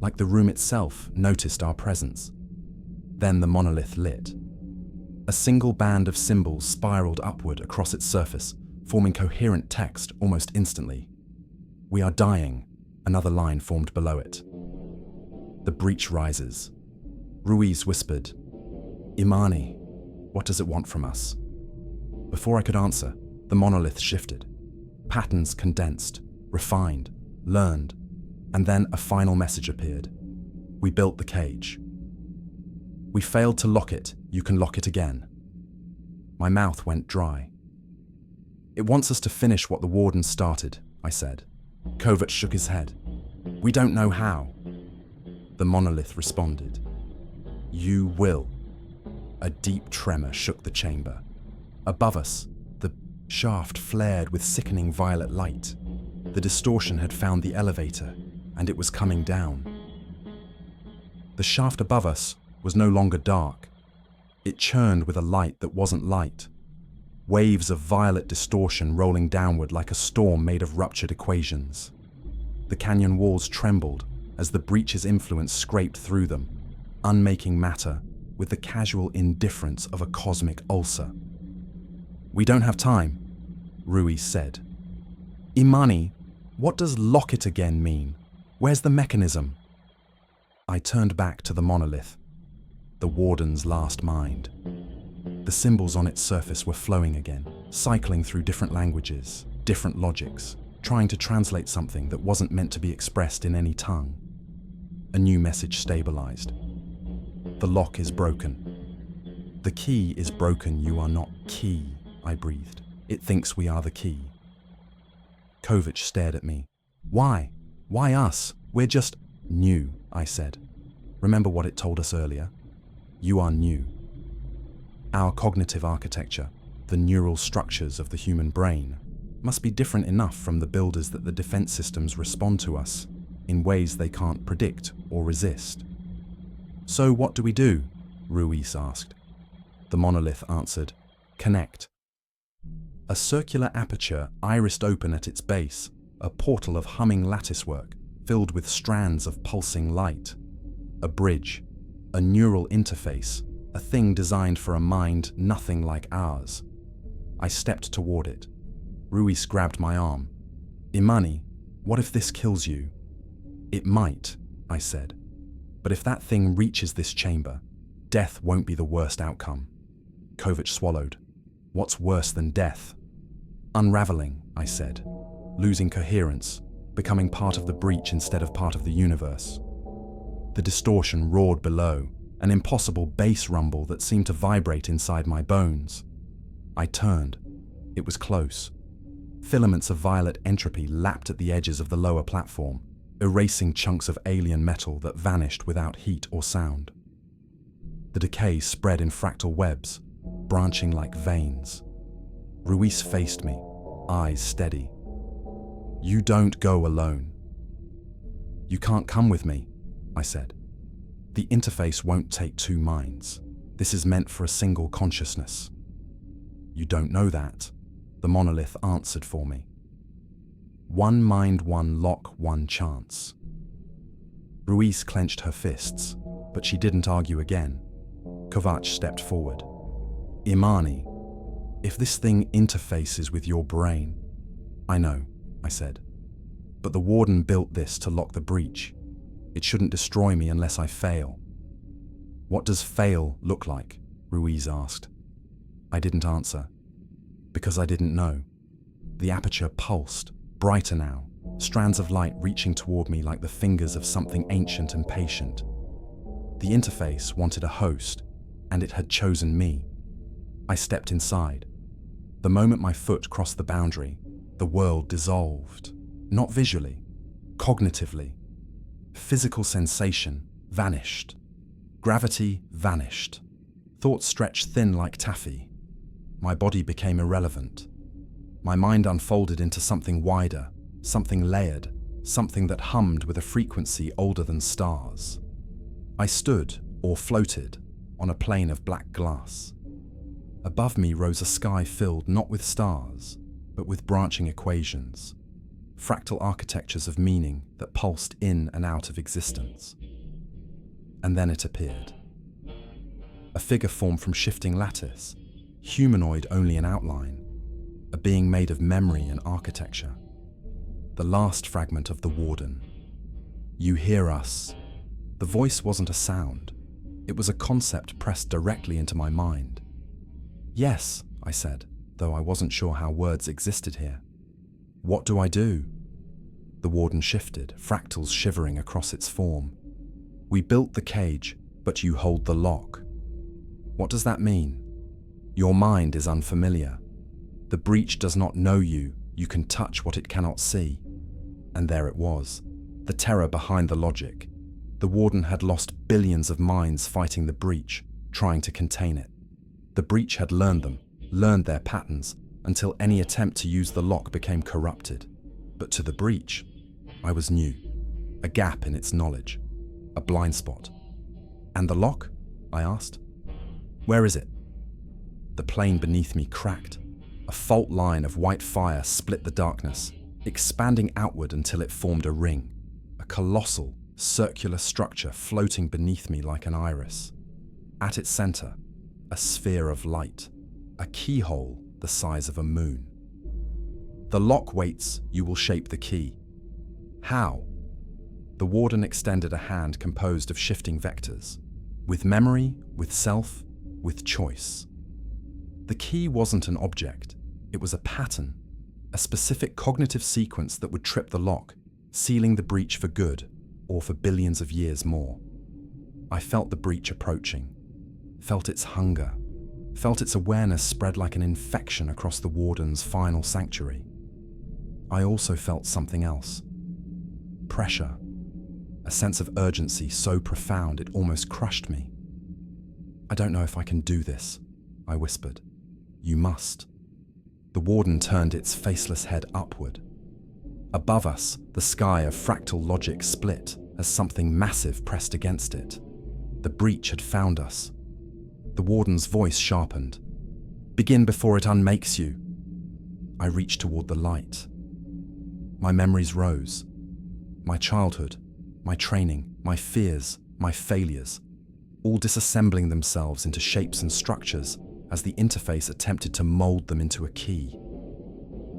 like the room itself noticed our presence. Then the monolith lit. A single band of symbols spiraled upward across its surface, forming coherent text almost instantly. "We are dying," another line formed below it. "The breach rises." Ruiz whispered, "Imani, what does it want from us?" Before I could answer, the monolith shifted. Patterns condensed, refined, learned, and then a final message appeared. "We built the cage. We failed to lock it, you can lock it again." My mouth went dry. "It wants us to finish what the Warden started," I said. Kovac shook his head. "We don't know how." The monolith responded. "You will." A deep tremor shook the chamber. Above us, the shaft flared with sickening violet light. The distortion had found the elevator, and it was coming down. The shaft above us was no longer dark. It churned with a light that wasn't light. Waves of violet distortion rolling downward like a storm made of ruptured equations. The canyon walls trembled as the breach's influence scraped through them, unmaking matter with the casual indifference of a cosmic ulcer. "We don't have time," Ruiz said. "Imani, What does lock it again mean? Where's the mechanism? I turned back to the monolith, the warden's last mind. The symbols on its surface were flowing again, cycling through different languages, different logics, trying to translate something that wasn't meant to be expressed in any tongue. A new message stabilized. The lock is broken. The key is broken, you are not key, I breathed. It thinks we are the key. Kovac stared at me. Why? Why us? We're just new, I said. Remember what it told us earlier? You are new. Our cognitive architecture, the neural structures of the human brain, must be different enough from the builders that the defense systems respond to us in ways they can't predict or resist. So what do we do? Ruiz asked. The monolith answered, connect. A circular aperture irised open at its base, a portal of humming latticework filled with strands of pulsing light. A bridge, a neural interface, a thing designed for a mind nothing like ours. I stepped toward it. Ruiz grabbed my arm. Imani, what if this kills you? It might, I said. But if that thing reaches this chamber, death won't be the worst outcome. Kovac swallowed. What's worse than death? Unraveling, I said. Losing coherence, becoming part of the breach instead of part of the universe. The distortion roared below, an impossible bass rumble that seemed to vibrate inside my bones. I turned. It was close. Filaments of violet entropy lapped at the edges of the lower platform, erasing chunks of alien metal that vanished without heat or sound. The decay spread in fractal webs, branching like veins. Ruiz faced me, eyes steady. You don't go alone. You can't come with me, I said. The interface won't take two minds. This is meant for a single consciousness. You don't know that, the monolith answered for me. One mind, one lock, one chance. Ruiz clenched her fists, but she didn't argue again. Kovac stepped forward. Imani, if this thing interfaces with your brain... I know, I said. But the warden built this to lock the breach. It shouldn't destroy me unless I fail. What does fail look like? Ruiz asked. I didn't answer, because I didn't know. The aperture pulsed, brighter now, strands of light reaching toward me like the fingers of something ancient and patient. The interface wanted a host, and it had chosen me. I stepped inside. The moment my foot crossed the boundary, the world dissolved. Not visually, cognitively. Physical sensation vanished. Gravity vanished. Thought stretched thin like taffy. My body became irrelevant. My mind unfolded into something wider, something layered, something that hummed with a frequency older than stars. I stood, or floated, on a plane of black glass. Above me rose a sky filled not with stars, but with branching equations, fractal architectures of meaning that pulsed in and out of existence. And then it appeared. A figure formed from shifting lattice, humanoid only in outline, a being made of memory and architecture. The last fragment of the warden. You hear us. The voice wasn't a sound. It was a concept pressed directly into my mind. Yes, I said, though I wasn't sure how words existed here. What do I do? The warden shifted, fractals shivering across its form. We built the cage, but you hold the lock. What does that mean? Your mind is unfamiliar. The breach does not know you. You can touch what it cannot see. And there it was, the terror behind the logic. The warden had lost billions of minds fighting the breach, trying to contain it. The breach had learned them, learned their patterns, until any attempt to use the lock became corrupted. But to the breach, I was new, a gap in its knowledge, a blind spot. And the lock? I asked. Where is it? The plane beneath me cracked. A fault line of white fire split the darkness, expanding outward until it formed a ring, a colossal, circular structure floating beneath me like an iris. At its center, a sphere of light, a keyhole the size of a moon. The lock waits, you will shape the key, How? The warden extended a hand composed of shifting vectors, with memory, with self, with choice. The key wasn't an object, it was a pattern, a specific cognitive sequence that would trip the lock, sealing the breach for good, or for billions of years more. I felt the breach approaching, felt its hunger, felt its awareness spread like an infection across the warden's final sanctuary. I also felt something else. Pressure. A sense of urgency so profound it almost crushed me. "I don't know if I can do this," I whispered. "You must." The warden turned its faceless head upward. Above us, the sky of fractal logic split as something massive pressed against it. The breach had found us. The warden's voice sharpened. "Begin before it unmakes you." I reached toward the light. My memories rose. My childhood, my training, my fears, my failures, all disassembling themselves into shapes and structures as the interface attempted to mold them into a key.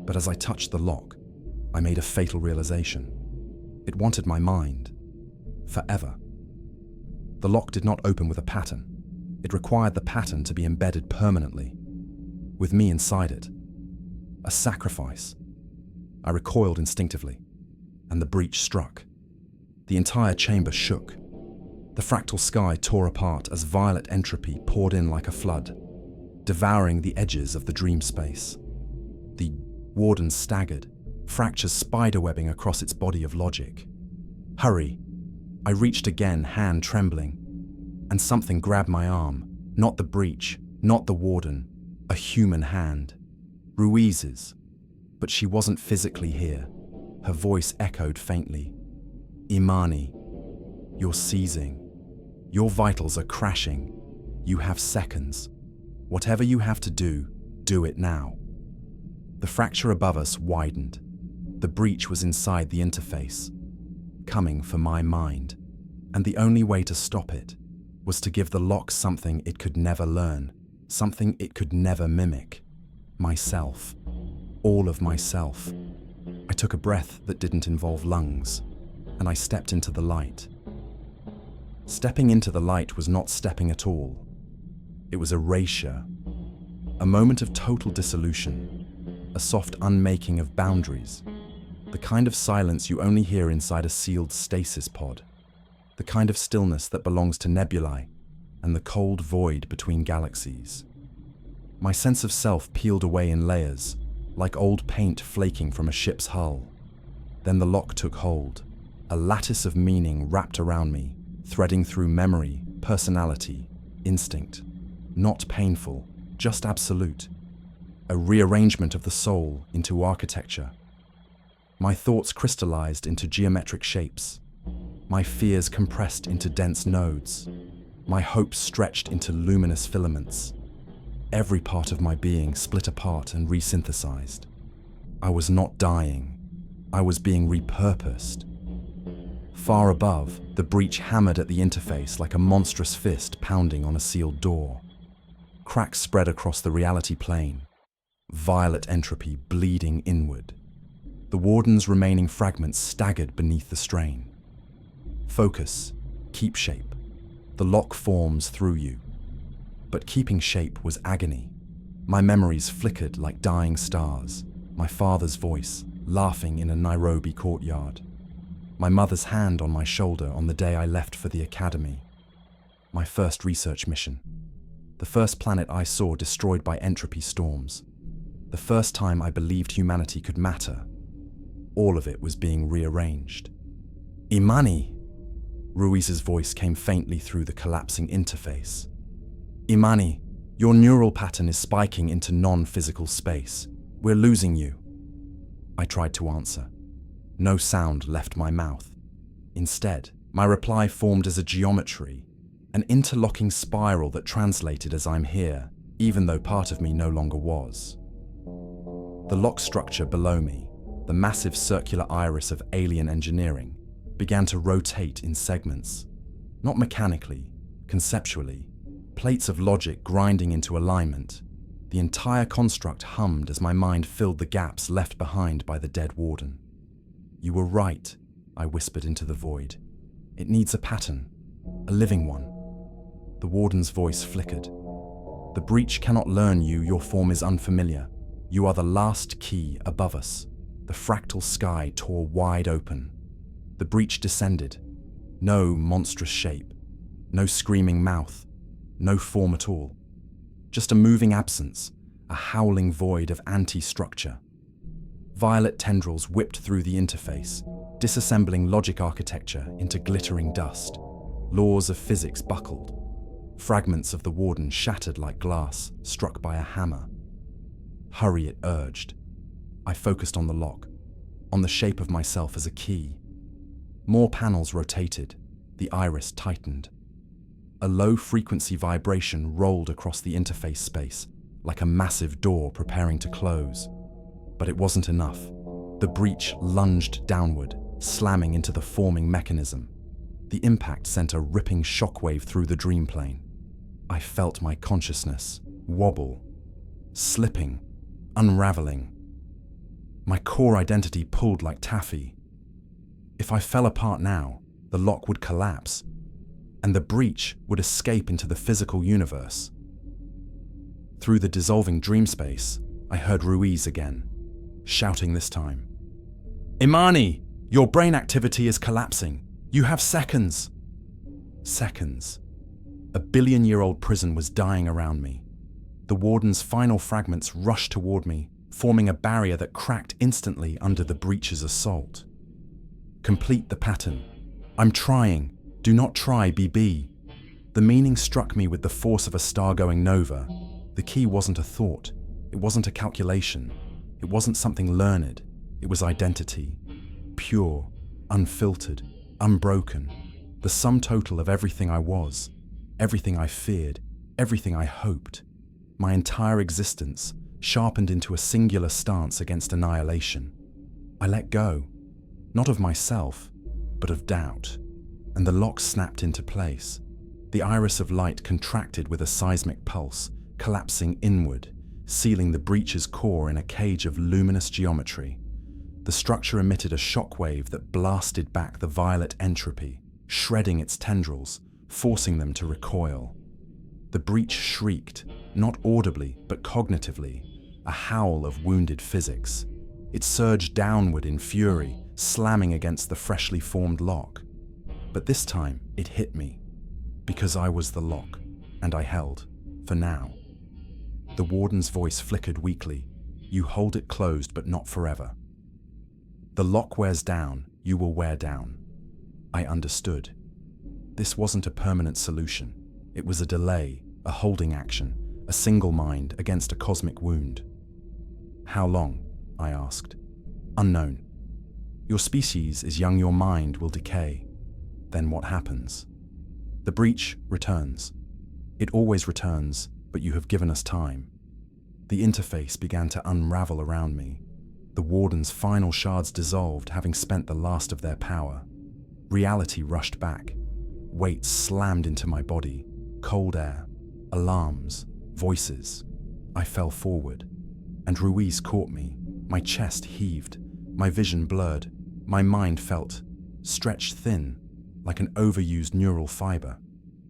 But as I touched the lock, I made a fatal realization. It wanted my mind. Forever. The lock did not open with a pattern. It required the pattern to be embedded permanently, with me inside it. A sacrifice. I recoiled instinctively, and the breach struck. The entire chamber shook. The fractal sky tore apart as violet entropy poured in like a flood, devouring the edges of the dream space. The warden staggered, fractures spiderwebbing across its body of logic. "Hurry!" I reached again, hand trembling, and something grabbed my arm. Not the breach, not the warden, a human hand. Ruiz's. But she wasn't physically here. Her voice echoed faintly. "Imani, you're seizing. Your vitals are crashing. You have seconds. Whatever you have to do, do it now." The fracture above us widened. The breach was inside the interface, coming for my mind. And the only way to stop it was to give the lock something it could never learn, something it could never mimic. Myself. All of myself. I took a breath that didn't involve lungs, and I stepped into the light. Stepping into the light was not stepping at all. It was erasure. A moment of total dissolution. A soft unmaking of boundaries. The kind of silence you only hear inside a sealed stasis pod. The kind of stillness that belongs to nebulae and the cold void between galaxies. My sense of self peeled away in layers, like old paint flaking from a ship's hull. Then the lock took hold. A lattice of meaning wrapped around me, threading through memory, personality, instinct. Not painful, just absolute. A rearrangement of the soul into architecture. My thoughts crystallized into geometric shapes. My fears compressed into dense nodes. My hopes stretched into luminous filaments. Every part of my being split apart and resynthesized. I was not dying. I was being repurposed. Far above, the breach hammered at the interface like a monstrous fist pounding on a sealed door. Cracks spread across the reality plane. Violet entropy bleeding inward. The warden's remaining fragments staggered beneath the strain. Focus, keep shape. The lock forms through you. But keeping shape was agony. My memories flickered like dying stars. My father's voice, laughing in a Nairobi courtyard. My mother's hand on my shoulder on the day I left for the academy. My first research mission. The first planet I saw destroyed by entropy storms. The first time I believed humanity could matter. All of it was being rearranged. "Imani!" Ruiz's voice came faintly through the collapsing interface. "Imani, your neural pattern is spiking into non-physical space. We're losing you." I tried to answer. No sound left my mouth. Instead, my reply formed as a geometry, an interlocking spiral that translated as "I'm here," even though part of me no longer was. The lock structure below me, the massive circular iris of alien engineering, began to rotate in segments. Not mechanically, conceptually, plates of logic grinding into alignment. The entire construct hummed as my mind filled the gaps left behind by the dead warden. "You were right," I whispered into the void. "It needs a pattern, a living one." The warden's voice flickered. "The breach cannot learn you, your form is unfamiliar. You are the last key above us." The fractal sky tore wide open. The breach descended. No monstrous shape, no screaming mouth, no form at all. Just a moving absence, a howling void of anti-structure. Violet tendrils whipped through the interface, disassembling logic architecture into glittering dust. Laws of physics buckled. Fragments of the warden shattered like glass, struck by a hammer. "Hurry," it urged. I focused on the lock, on the shape of myself as a key. More panels rotated, the iris tightened. A low-frequency vibration rolled across the interface space, like a massive door preparing to close. But it wasn't enough. The breach lunged downward, slamming into the forming mechanism. The impact sent a ripping shockwave through the dream plane. I felt my consciousness wobble, slipping, unraveling. My core identity pulled like taffy. If I fell apart now, the lock would collapse, and the breach would escape into the physical universe. Through the dissolving dream space, I heard Ruiz again, shouting this time. "Imani, your brain activity is collapsing. You have seconds." Seconds. A billion-year-old prison was dying around me. The warden's final fragments rushed toward me, forming a barrier that cracked instantly under the breach's assault. "Complete the pattern." "I'm trying. Do not try, BB." The meaning struck me with the force of a star going nova. The key wasn't a thought. It wasn't a calculation. It wasn't something learned. It was identity. Pure, unfiltered, unbroken. The sum total of everything I was, everything I feared, everything I hoped. My entire existence sharpened into a singular stance against annihilation. I let go, not of myself, but of doubt, and the lock snapped into place. The iris of light contracted with a seismic pulse, collapsing inward, sealing the breach's core in a cage of luminous geometry. The structure emitted a shockwave that blasted back the violet entropy, shredding its tendrils, forcing them to recoil. The breach shrieked, not audibly but cognitively, a howl of wounded physics. It surged downward in fury, slamming against the freshly formed lock. But this time, it hit me, because I was the lock, and I held, for now. The warden's voice flickered weakly. "You hold it closed, but not forever. The lock wears down, you will wear down." I understood. This wasn't a permanent solution. It was a delay, a holding action, a single mind against a cosmic wound. "How long?" I asked. "Unknown. Your species is young, your mind will decay." Then what happens? "The breach returns. It always returns, but you have given us time." The interface began to unravel around me. The warden's final shards dissolved, having spent the last of their power. Reality rushed back. Weight slammed into my body. Cold air, alarms, voices. I fell forward, and Ruiz caught me. My chest heaved, my vision blurred, my mind felt stretched thin, like an overused neural fiber.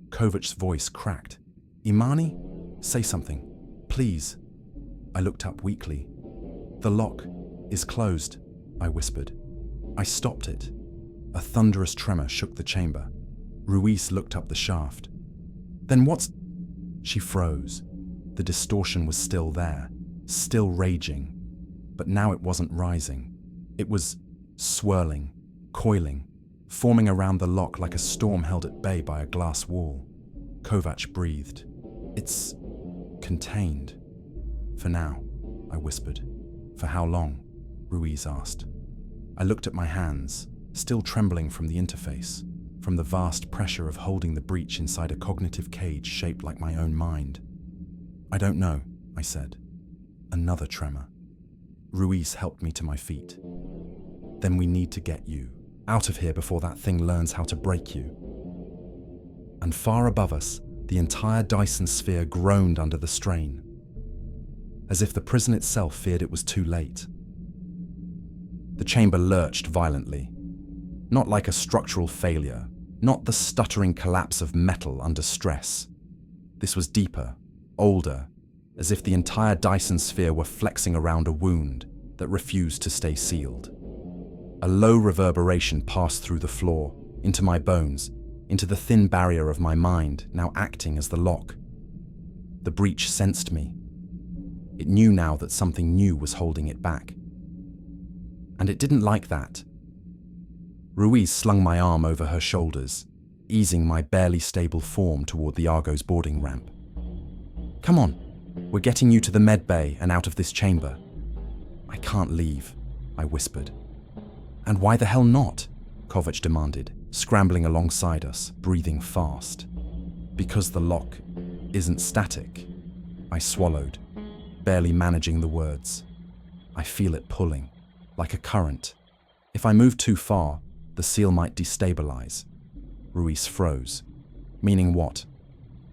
Kovac's voice cracked. "Imani? Say something, please." I looked up weakly. "The lock is closed," I whispered. I stopped it. A thunderous tremor shook the chamber. Ruiz looked up the shaft. "Then what's—" She froze. The distortion was still there, still raging. But now it wasn't rising. It was swirling, coiling, forming around the lock like a storm held at bay by a glass wall. Kovac breathed. "It's contained. For now," I whispered. "For how long?" Ruiz asked. I looked at my hands, still trembling from the interface, from the vast pressure of holding the breach inside a cognitive cage shaped like my own mind. "I don't know," I said. Another tremor. Ruiz helped me to my feet. "Then we need to get you out of here before that thing learns how to break you." And far above us, the entire Dyson Sphere groaned under the strain, as if the prison itself feared it was too late. The chamber lurched violently. Not like a structural failure, not the stuttering collapse of metal under stress. This was deeper, older, as if the entire Dyson Sphere were flexing around a wound that refused to stay sealed. A low reverberation passed through the floor, into my bones, into the thin barrier of my mind, now acting as the lock. The breach sensed me. It knew now that something new was holding it back. And it didn't like that. Ruiz slung my arm over her shoulders, easing my barely stable form toward the Argo's boarding ramp. "Come on, we're getting you to the med bay and out of this chamber." "I can't leave," I whispered. "And why the hell not?" Kovac demanded, scrambling alongside us, breathing fast. "Because the lock isn't static," I swallowed, barely managing the words. "I feel it pulling, like a current. If I move too far, the seal might destabilize." Ruiz froze. "Meaning what?"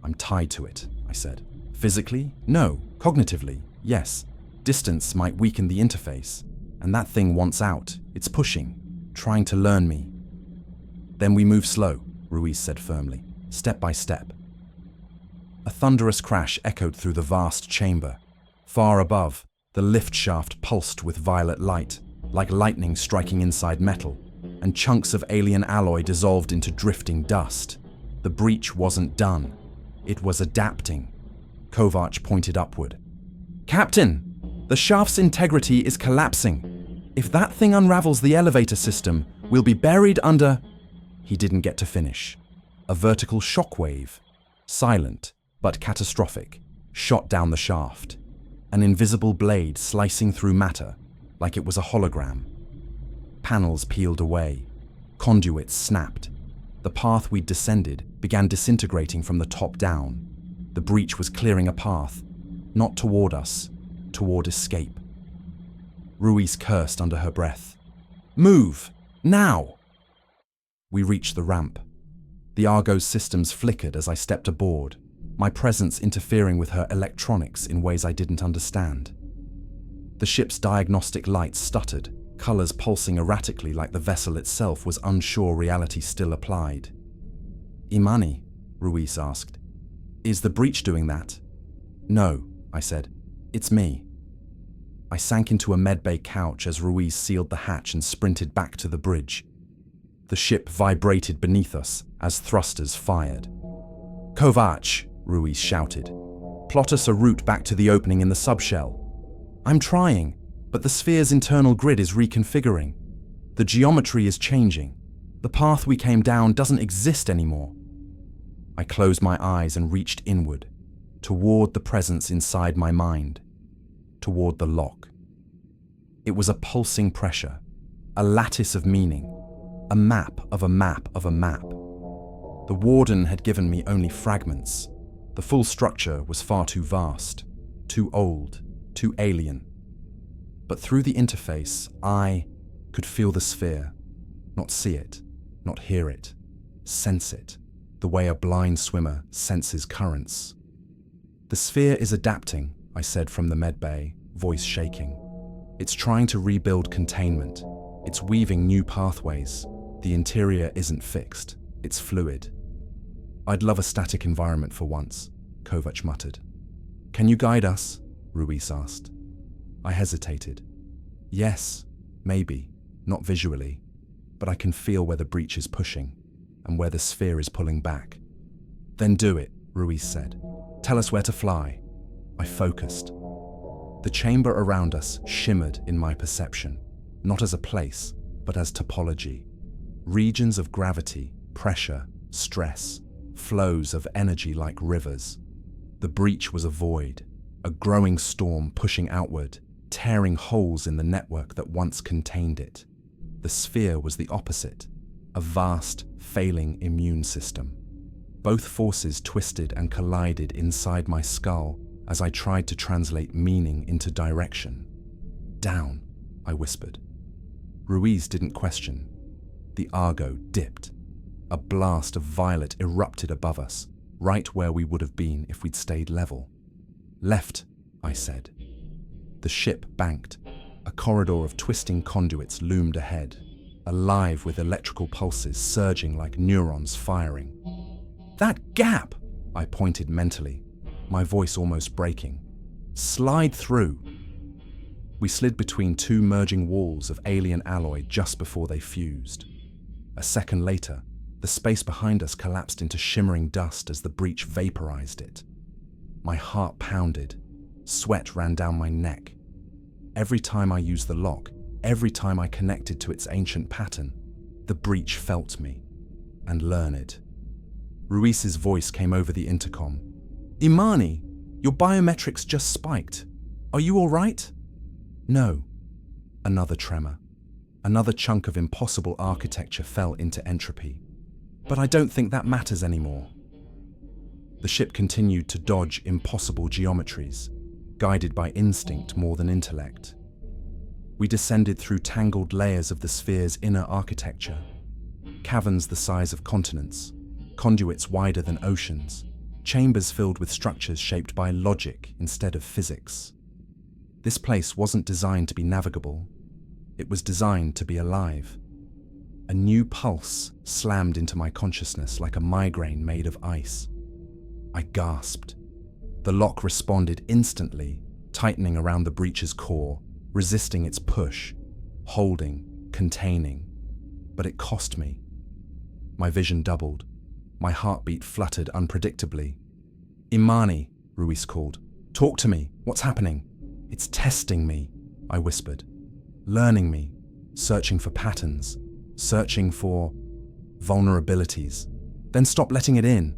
"I'm tied to it," I said. "Physically? No. Cognitively? Yes. Distance might weaken the interface, and that thing wants out. It's pushing, trying to learn me." "Then we move slow," Ruiz said firmly, "step by step." A thunderous crash echoed through the vast chamber. Far above, the lift shaft pulsed with violet light, like lightning striking inside metal, and chunks of alien alloy dissolved into drifting dust. The breach wasn't done. It was adapting. Kovac pointed upward. "Captain, the shaft's integrity is collapsing. If that thing unravels the elevator system, we'll be buried under—" He didn't get to finish. A vertical shockwave, silent but catastrophic, shot down the shaft. An invisible blade slicing through matter, like it was a hologram. Panels peeled away. Conduits snapped. The path we'd descended began disintegrating from the top down. The breach was clearing a path, not toward us, toward escape. Ruiz cursed under her breath. "Move! Now!" We reached the ramp. The Argo's systems flickered as I stepped aboard, my presence interfering with her electronics in ways I didn't understand. The ship's diagnostic lights stuttered, colors pulsing erratically like the vessel itself was unsure reality still applied. "Imani," Ruiz asked, "is the breach doing that?" "No," I said. "It's me." I sank into a medbay couch as Ruiz sealed the hatch and sprinted back to the bridge. The ship vibrated beneath us as thrusters fired. "Kovac," Ruiz shouted. "Plot us a route back to the opening in the subshell." "I'm trying, but the sphere's internal grid is reconfiguring. The geometry is changing. The path we came down doesn't exist anymore." I closed my eyes and reached inward, toward the presence inside my mind, toward the lock. It was a pulsing pressure, a lattice of meaning, a map of a map of a map. The warden had given me only fragments. The full structure was far too vast, too old, too alien. But through the interface, I could feel the sphere, not see it, not hear it, sense it, the way a blind swimmer senses currents. "The sphere is adapting," I said from the medbay, voice shaking. "It's trying to rebuild containment. It's weaving new pathways. The interior isn't fixed, it's fluid." "I'd love a static environment for once," Kovac muttered. "Can you guide us?" Ruiz asked. I hesitated. "Yes, maybe, not visually, but I can feel where the breach is pushing and where the sphere is pulling back." "Then do it," Ruiz said. "Tell us where to fly." I focused. The chamber around us shimmered in my perception, not as a place, but as topology. Regions of gravity, pressure, stress, flows of energy like rivers. The breach was a void, a growing storm pushing outward, tearing holes in the network that once contained it. The sphere was the opposite, a vast, failing immune system. Both forces twisted and collided inside my skull as I tried to translate meaning into direction. "Down," I whispered. Ruiz didn't question. The Argo dipped. A blast of violet erupted above us, right where we would have been if we'd stayed level. "Left," I said. The ship banked. A corridor of twisting conduits loomed ahead. alive with electrical pulses surging like neurons firing. That gap! I pointed mentally, my voice almost breaking. Slide through. We slid between two merging walls of alien alloy just before they fused. A second later, the space behind us collapsed into shimmering dust as the breach vaporized it. My heart pounded. Sweat ran down my neck. Every time I used the lock, every time I connected to its ancient pattern, the breach felt me and learned. Ruiz's voice came over the intercom. "Imani, your biometrics just spiked. Are you all right?" "No." Another tremor. Another chunk of impossible architecture fell into entropy. "But I don't think that matters anymore." The ship continued to dodge impossible geometries, guided by instinct more than intellect. We descended through tangled layers of the sphere's inner architecture, caverns the size of continents, conduits wider than oceans, chambers filled with structures shaped by logic instead of physics. This place wasn't designed to be navigable. It was designed to be alive. A new pulse slammed into my consciousness like a migraine made of ice. I gasped. The lock responded instantly, tightening around the breach's core, resisting its push, holding, containing. But it cost me. My vision doubled. My heartbeat fluttered unpredictably. "Imani," Ruiz called. "Talk to me. What's happening?" "It's testing me," I whispered. "Learning me, searching for patterns, searching for vulnerabilities. Then stop letting it in."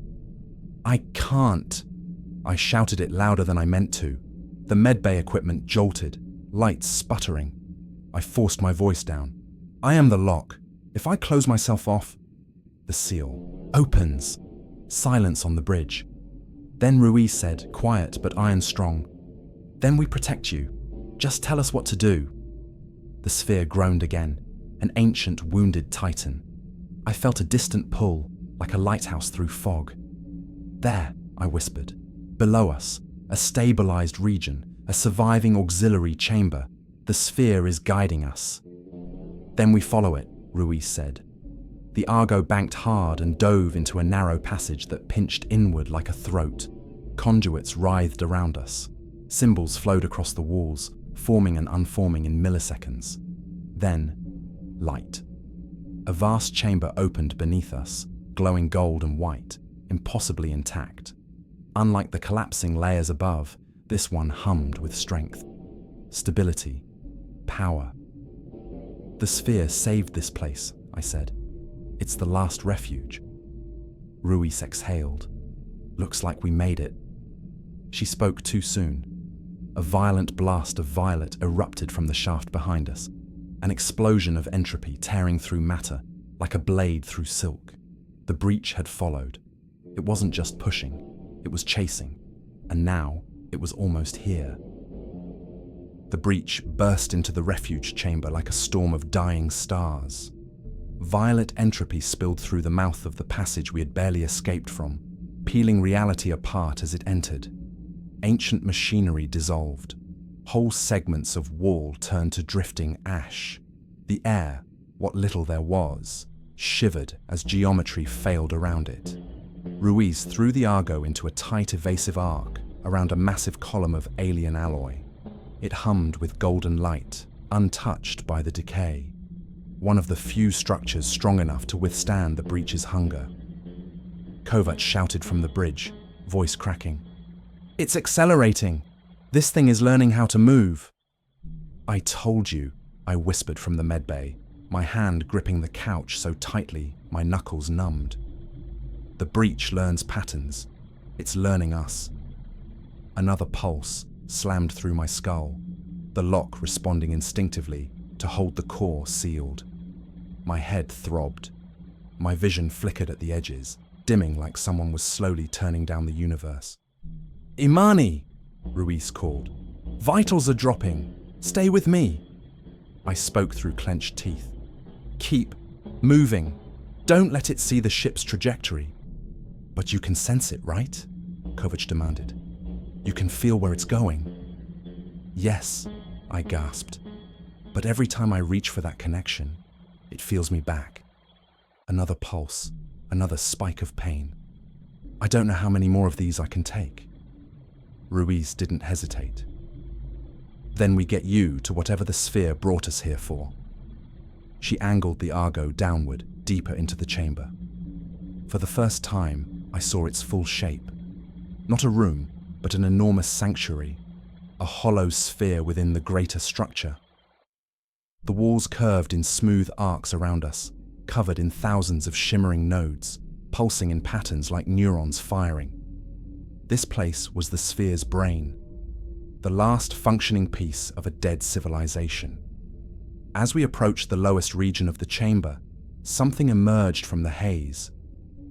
"I can't." I shouted it louder than I meant to. The medbay equipment jolted, lights sputtering. I forced my voice down. "I am the lock. If I close myself off..." The seal opens. Silence on the bridge. Then Ruiz said, quiet but iron strong, "Then we protect you. Just tell us what to do." The sphere groaned again, an ancient wounded titan. I felt a distant pull, like a lighthouse through fog. "There," I whispered. "Below us, a stabilized region, a surviving auxiliary chamber. The sphere is guiding us." "Then we follow it," Ruiz said. The Argo banked hard and dove into a narrow passage that pinched inward like a throat. Conduits writhed around us. Symbols flowed across the walls, forming and unforming in milliseconds. Then, light. A vast chamber opened beneath us, glowing gold and white, impossibly intact. Unlike the collapsing layers above, this one hummed with strength, stability, power. "The sphere saved this place," I said. "It's the last refuge." Ruiz exhaled. "Looks like we made it." She spoke too soon. A violent blast of violet erupted from the shaft behind us, an explosion of entropy tearing through matter, like a blade through silk. The breach had followed. It wasn't just pushing, it was chasing, and now it was almost here. The breach burst into the refuge chamber like a storm of dying stars. Violet entropy spilled through the mouth of the passage we had barely escaped from, peeling reality apart as it entered. Ancient machinery dissolved. Whole segments of wall turned to drifting ash. The air, what little there was, shivered as geometry failed around it. Ruiz threw the Argo into a tight evasive arc around a massive column of alien alloy. It hummed with golden light, untouched by the decay. One of the few structures strong enough to withstand the breach's hunger. Kovac shouted from the bridge, voice cracking. "It's accelerating! This thing is learning how to move!" "I told you," I whispered from the medbay, my hand gripping the couch so tightly my knuckles numbed. "The breach learns patterns. It's learning us." Another pulse slammed through my skull, the lock responding instinctively to hold the core sealed. My head throbbed. My vision flickered at the edges, dimming like someone was slowly turning down the universe. "Imani!" Ruiz called. "Vitals are dropping. Stay with me." I spoke through clenched teeth. "Keep moving. Don't let it see the ship's trajectory." "But you can sense it, right?" Kovac demanded. "You can feel where it's going." "Yes," I gasped. "But every time I reach for that connection, It feels me back. Another pulse, another spike of pain. I don't know how many more of these I can take. Ruiz didn't hesitate. Then we get you to whatever the sphere brought us here for. She angled the Argo downward, deeper into the chamber. For the first time, I saw its full shape. Not a room, but an enormous sanctuary, a hollow sphere within the greater structure. The walls curved in smooth arcs around us, covered in thousands of shimmering nodes, pulsing in patterns like neurons firing. This place was the sphere's brain, the last functioning piece of a dead civilization. As we approached the lowest region of the chamber, something emerged from the haze.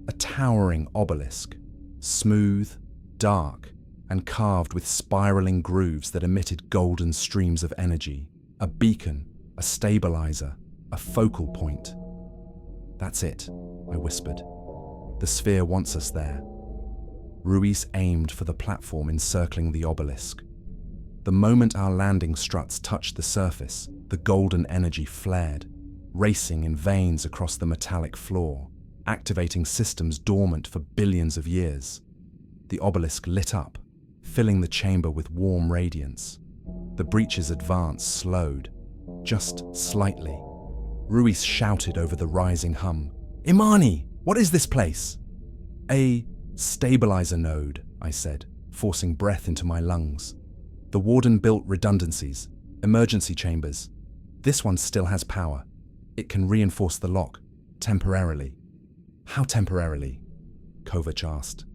A towering obelisk, smooth, dark, and carved with spiraling grooves that emitted golden streams of energy. A beacon, a stabilizer, a focal point. "That's it," I whispered. "The sphere wants us there." Ruiz aimed for the platform encircling the obelisk. The moment our landing struts touched the surface, the golden energy flared, racing in veins across the metallic floor, activating systems dormant for billions of years. The obelisk lit up, filling the chamber with warm radiance. The breach's advance slowed, just slightly. Ruiz shouted over the rising hum, "Imani, what is this place?" "A stabilizer node," I said, forcing breath into my lungs. "The warden built redundancies, emergency chambers. This one still has power. It can reinforce the lock, temporarily." "How temporarily?" Kovac asked.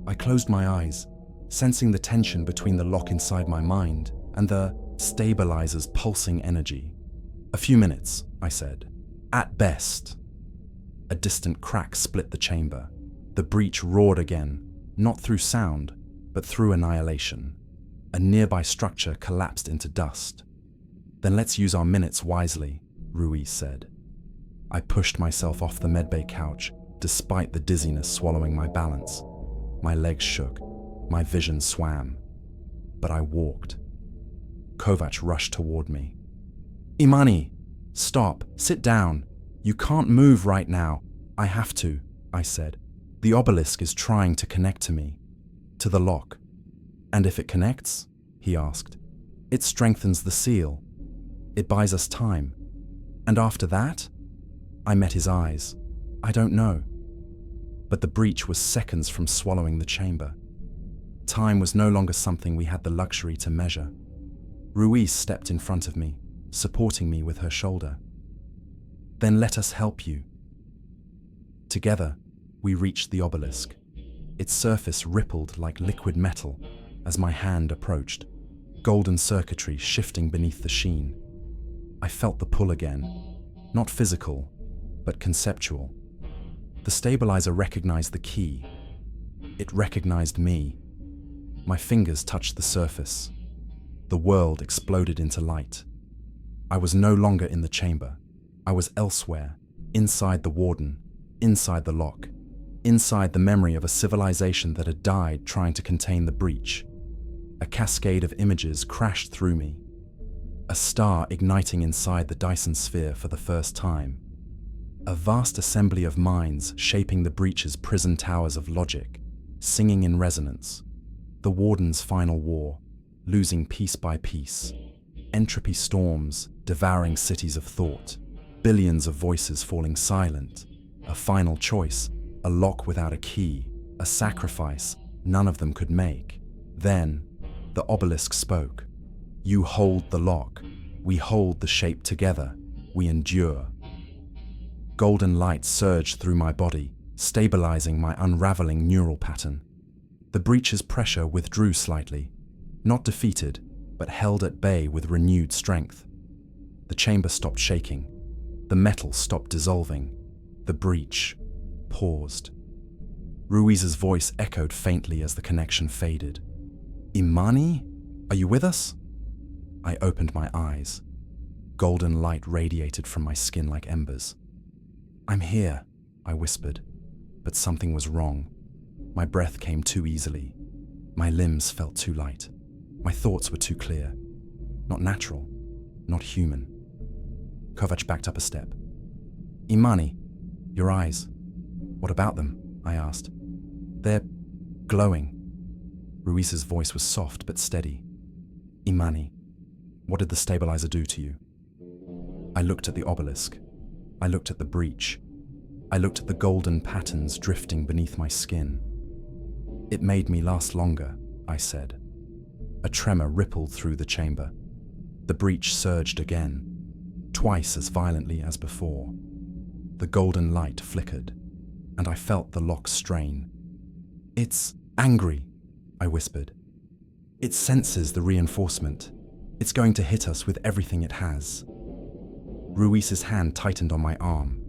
I closed my eyes, sensing the tension between the lock inside my mind and the stabilizer's pulsing energy. "A few minutes," I said. "At best." A distant crack split the chamber. The breach roared again, not through sound, but through annihilation. A nearby structure collapsed into dust. "Then let's use our minutes wisely," Ruiz said. I pushed myself off the medbay couch, despite the dizziness swallowing my balance. My legs shook, my vision swam. But I walked. Kovac rushed toward me. "Imani, stop, sit down. You can't move right now." "I have to," I said. "The obelisk is trying to connect to me, to the lock." "And if it connects?" he asked. "It strengthens the seal. It buys us time. And after that?" I met his eyes. "I don't know." But the breach was seconds from swallowing the chamber. Time was no longer something we had the luxury to measure. Ruiz stepped in front of me, supporting me with her shoulder. "Then let us help you." Together, we reached the obelisk. Its surface rippled like liquid metal as my hand approached, golden circuitry shifting beneath the sheen. I felt the pull again, not physical, but conceptual. The stabilizer recognized the key. It recognized me. My fingers touched the surface. The world exploded into light. I was no longer in the chamber. I was elsewhere, inside the warden, inside the lock, inside the memory of a civilization that had died trying to contain the breach. A cascade of images crashed through me. A star igniting inside the Dyson Sphere for the first time. A vast assembly of minds shaping the breach's prison towers of logic, singing in resonance. The warden's final war, losing piece by piece. Entropy storms, devouring cities of thought. Billions of voices falling silent. A final choice, a lock without a key. A sacrifice none of them could make. Then, the obelisk spoke. "You hold the lock. We hold the shape together. We endure." Golden light surged through my body, stabilizing my unraveling neural pattern. The breach's pressure withdrew slightly, not defeated, but held at bay with renewed strength. The chamber stopped shaking. The metal stopped dissolving. The breach paused. Ruiz's voice echoed faintly as the connection faded. "Imani, are you with us?" I opened my eyes. Golden light radiated from my skin like embers. "I'm here," I whispered, but something was wrong. My breath came too easily. My limbs felt too light. My thoughts were too clear. Not natural, not human. Kovac backed up a step. Imani, your eyes. What about them? I asked. They're glowing. Ruiz's voice was soft but steady. Imani, what did the stabilizer do to you? I looked at the obelisk. I looked at the breach. I looked at the golden patterns drifting beneath my skin. It made me last longer, I said. A tremor rippled through the chamber. The breach surged again, twice as violently as before. The golden light flickered, and I felt the lock strain. It's angry, I whispered. It senses the reinforcement. It's going to hit us with everything it has. Ruiz's hand tightened on my arm.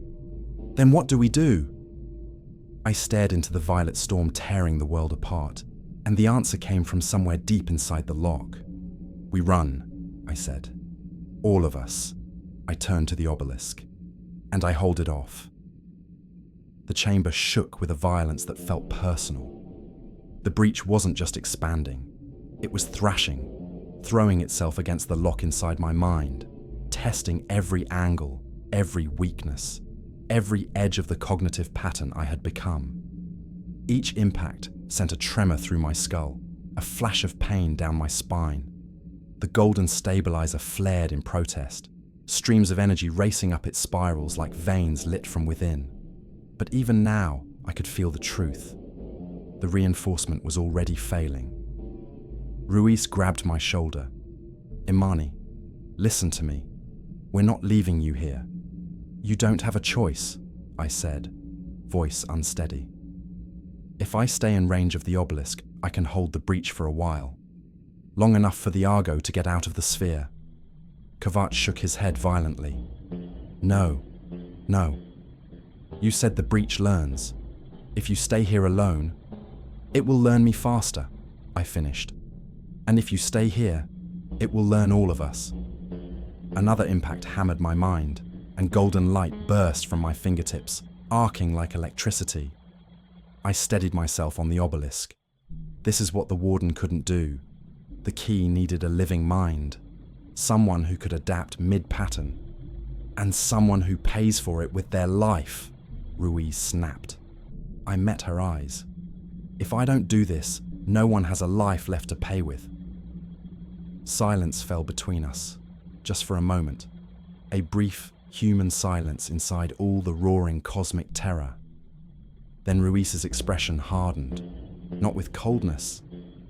Then what do we do? I stared into the violet storm tearing the world apart, and the answer came from somewhere deep inside the lock. We run, I said. All of us. I turned to the obelisk, and I hauled it off. The chamber shook with a violence that felt personal. The breach wasn't just expanding. It was thrashing, throwing itself against the lock inside my mind, testing every angle, every weakness, every edge of the cognitive pattern I had become. Each impact sent a tremor through my skull, a flash of pain down my spine. The golden stabilizer flared in protest, streams of energy racing up its spirals like veins lit from within. But even now, I could feel the truth. The reinforcement was already failing. Ruiz grabbed my shoulder. Imani, listen to me. We're not leaving you here. You don't have a choice, I said, voice unsteady. If I stay in range of the obelisk, I can hold the breach for a while. Long enough for the Argo to get out of the sphere. Kovac shook his head violently. No. You said the breach learns. If you stay here alone, it will learn me faster, I finished. And if you stay here, it will learn all of us. Another impact hammered my mind, and golden light burst from my fingertips, arcing like electricity. I steadied myself on the obelisk. This is what the warden couldn't do. The key needed a living mind, someone who could adapt mid-pattern, and someone who pays for it with their life, Ruiz snapped. I met her eyes. If I don't do this, no one has a life left to pay with. Silence fell between us, just for a moment, a brief human silence inside all the roaring cosmic terror. Then Ruiz's expression hardened, not with coldness,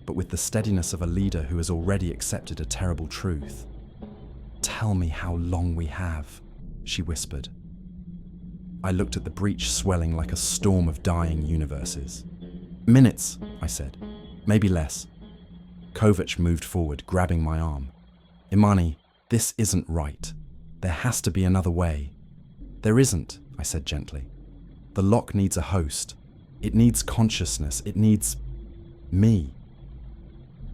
but with the steadiness of a leader who has already accepted a terrible truth. Tell me how long we have, she whispered. I looked at the breach swelling like a storm of dying universes. Minutes, I said. Maybe less. Kovac moved forward, grabbing my arm. Imani, this isn't right. There has to be another way. There isn't, I said gently. The lock needs a host. It needs consciousness. It needs me.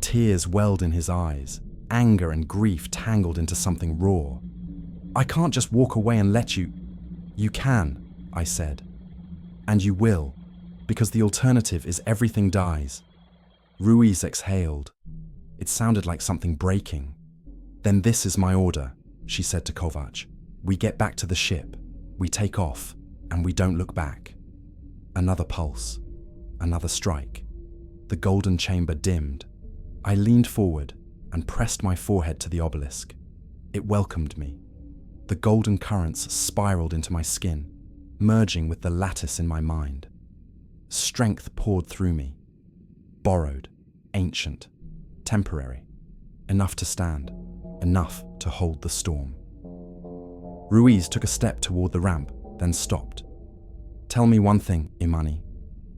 Tears welled in his eyes, anger and grief tangled into something raw. I can't just walk away and let you. You can, I said. And you will, because the alternative is everything dies. Ruiz exhaled. It sounded like something breaking. Then this is my order, she said to Kovac. We get back to the ship, we take off, and we don't look back. Another pulse, another strike. The golden chamber dimmed. I leaned forward and pressed my forehead to the obelisk. It welcomed me. The golden currents spiraled into my skin, merging with the lattice in my mind. Strength poured through me. Borrowed, ancient, temporary. Enough to stand, enough to hold the storm. Ruiz took a step toward the ramp, then stopped. Tell me one thing, Imani,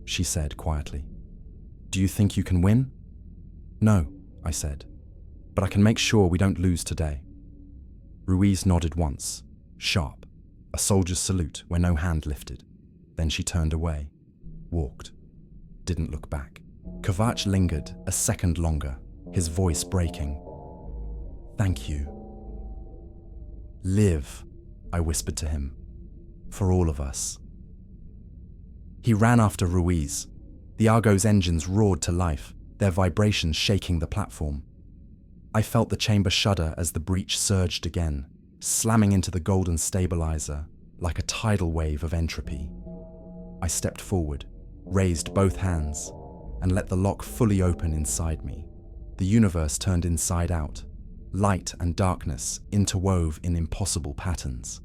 she said quietly. Do you think you can win? No, I said, but I can make sure we don't lose today. Ruiz nodded once, sharp, a soldier's salute where no hand lifted. Then she turned away, walked, didn't look back. Kovac lingered a second longer, his voice breaking. Thank you. Live, I whispered to him, for all of us. He ran after Ruiz. The Argo's engines roared to life, their vibrations shaking the platform. I felt the chamber shudder as the breach surged again, slamming into the golden stabilizer, like a tidal wave of entropy. I stepped forward, raised both hands, and let the lock fully open inside me. The universe turned inside out. Light and darkness interwove in impossible patterns.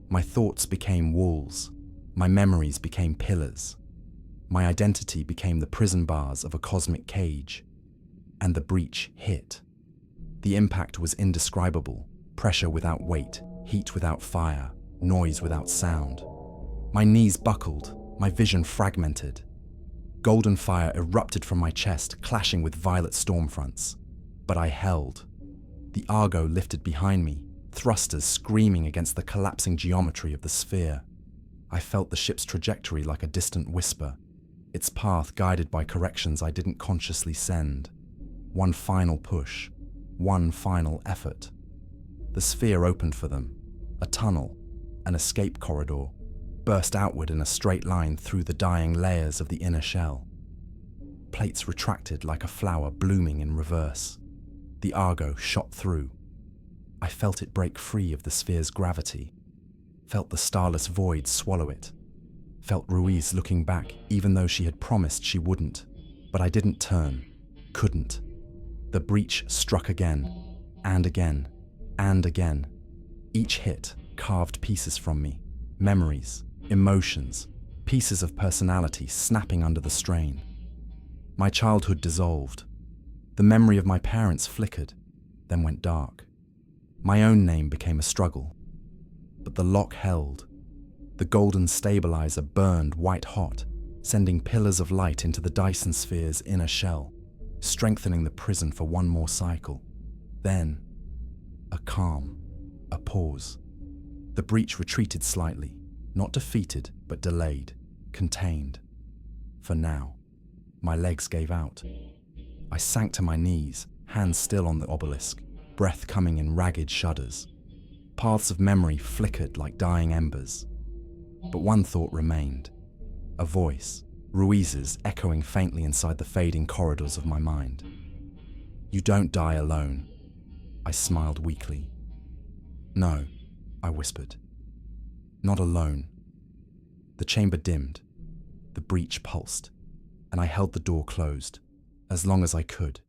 My thoughts became walls. My memories became pillars. My identity became the prison bars of a cosmic cage. And the breach hit. The impact was indescribable. Pressure without weight, heat without fire, noise without sound. My knees buckled, my vision fragmented. Golden fire erupted from my chest, clashing with violet storm fronts. But I held. The Argo lifted behind me, thrusters screaming against the collapsing geometry of the sphere. I felt the ship's trajectory like a distant whisper, its path guided by corrections I didn't consciously send. One final push, one final effort. The sphere opened for them. A tunnel, an escape corridor, burst outward in a straight line through the dying layers of the inner shell. Plates retracted like a flower blooming in reverse. The Argo shot through. I felt it break free of the sphere's gravity, felt the starless void swallow it, felt Ruiz looking back even though she had promised she wouldn't. But I didn't turn, couldn't. The breach struck again, and again, and again. Each hit carved pieces from me, memories, emotions, pieces of personality snapping under the strain. My childhood dissolved. The memory of my parents flickered, then went dark. My own name became a struggle. But the lock held. The golden stabilizer burned white hot, sending pillars of light into the Dyson Sphere's inner shell, strengthening the prison for one more cycle. Then, a calm, a pause. The breach retreated slightly, not defeated, but delayed, contained. For now, my legs gave out. I sank to my knees, hands still on the obelisk, breath coming in ragged shudders. Paths of memory flickered like dying embers. But one thought remained. A voice, Ruiz's, echoing faintly inside the fading corridors of my mind. "You don't die alone." I smiled weakly. "No," I whispered. "Not alone." The chamber dimmed. The breach pulsed, and I held the door closed, as long as I could.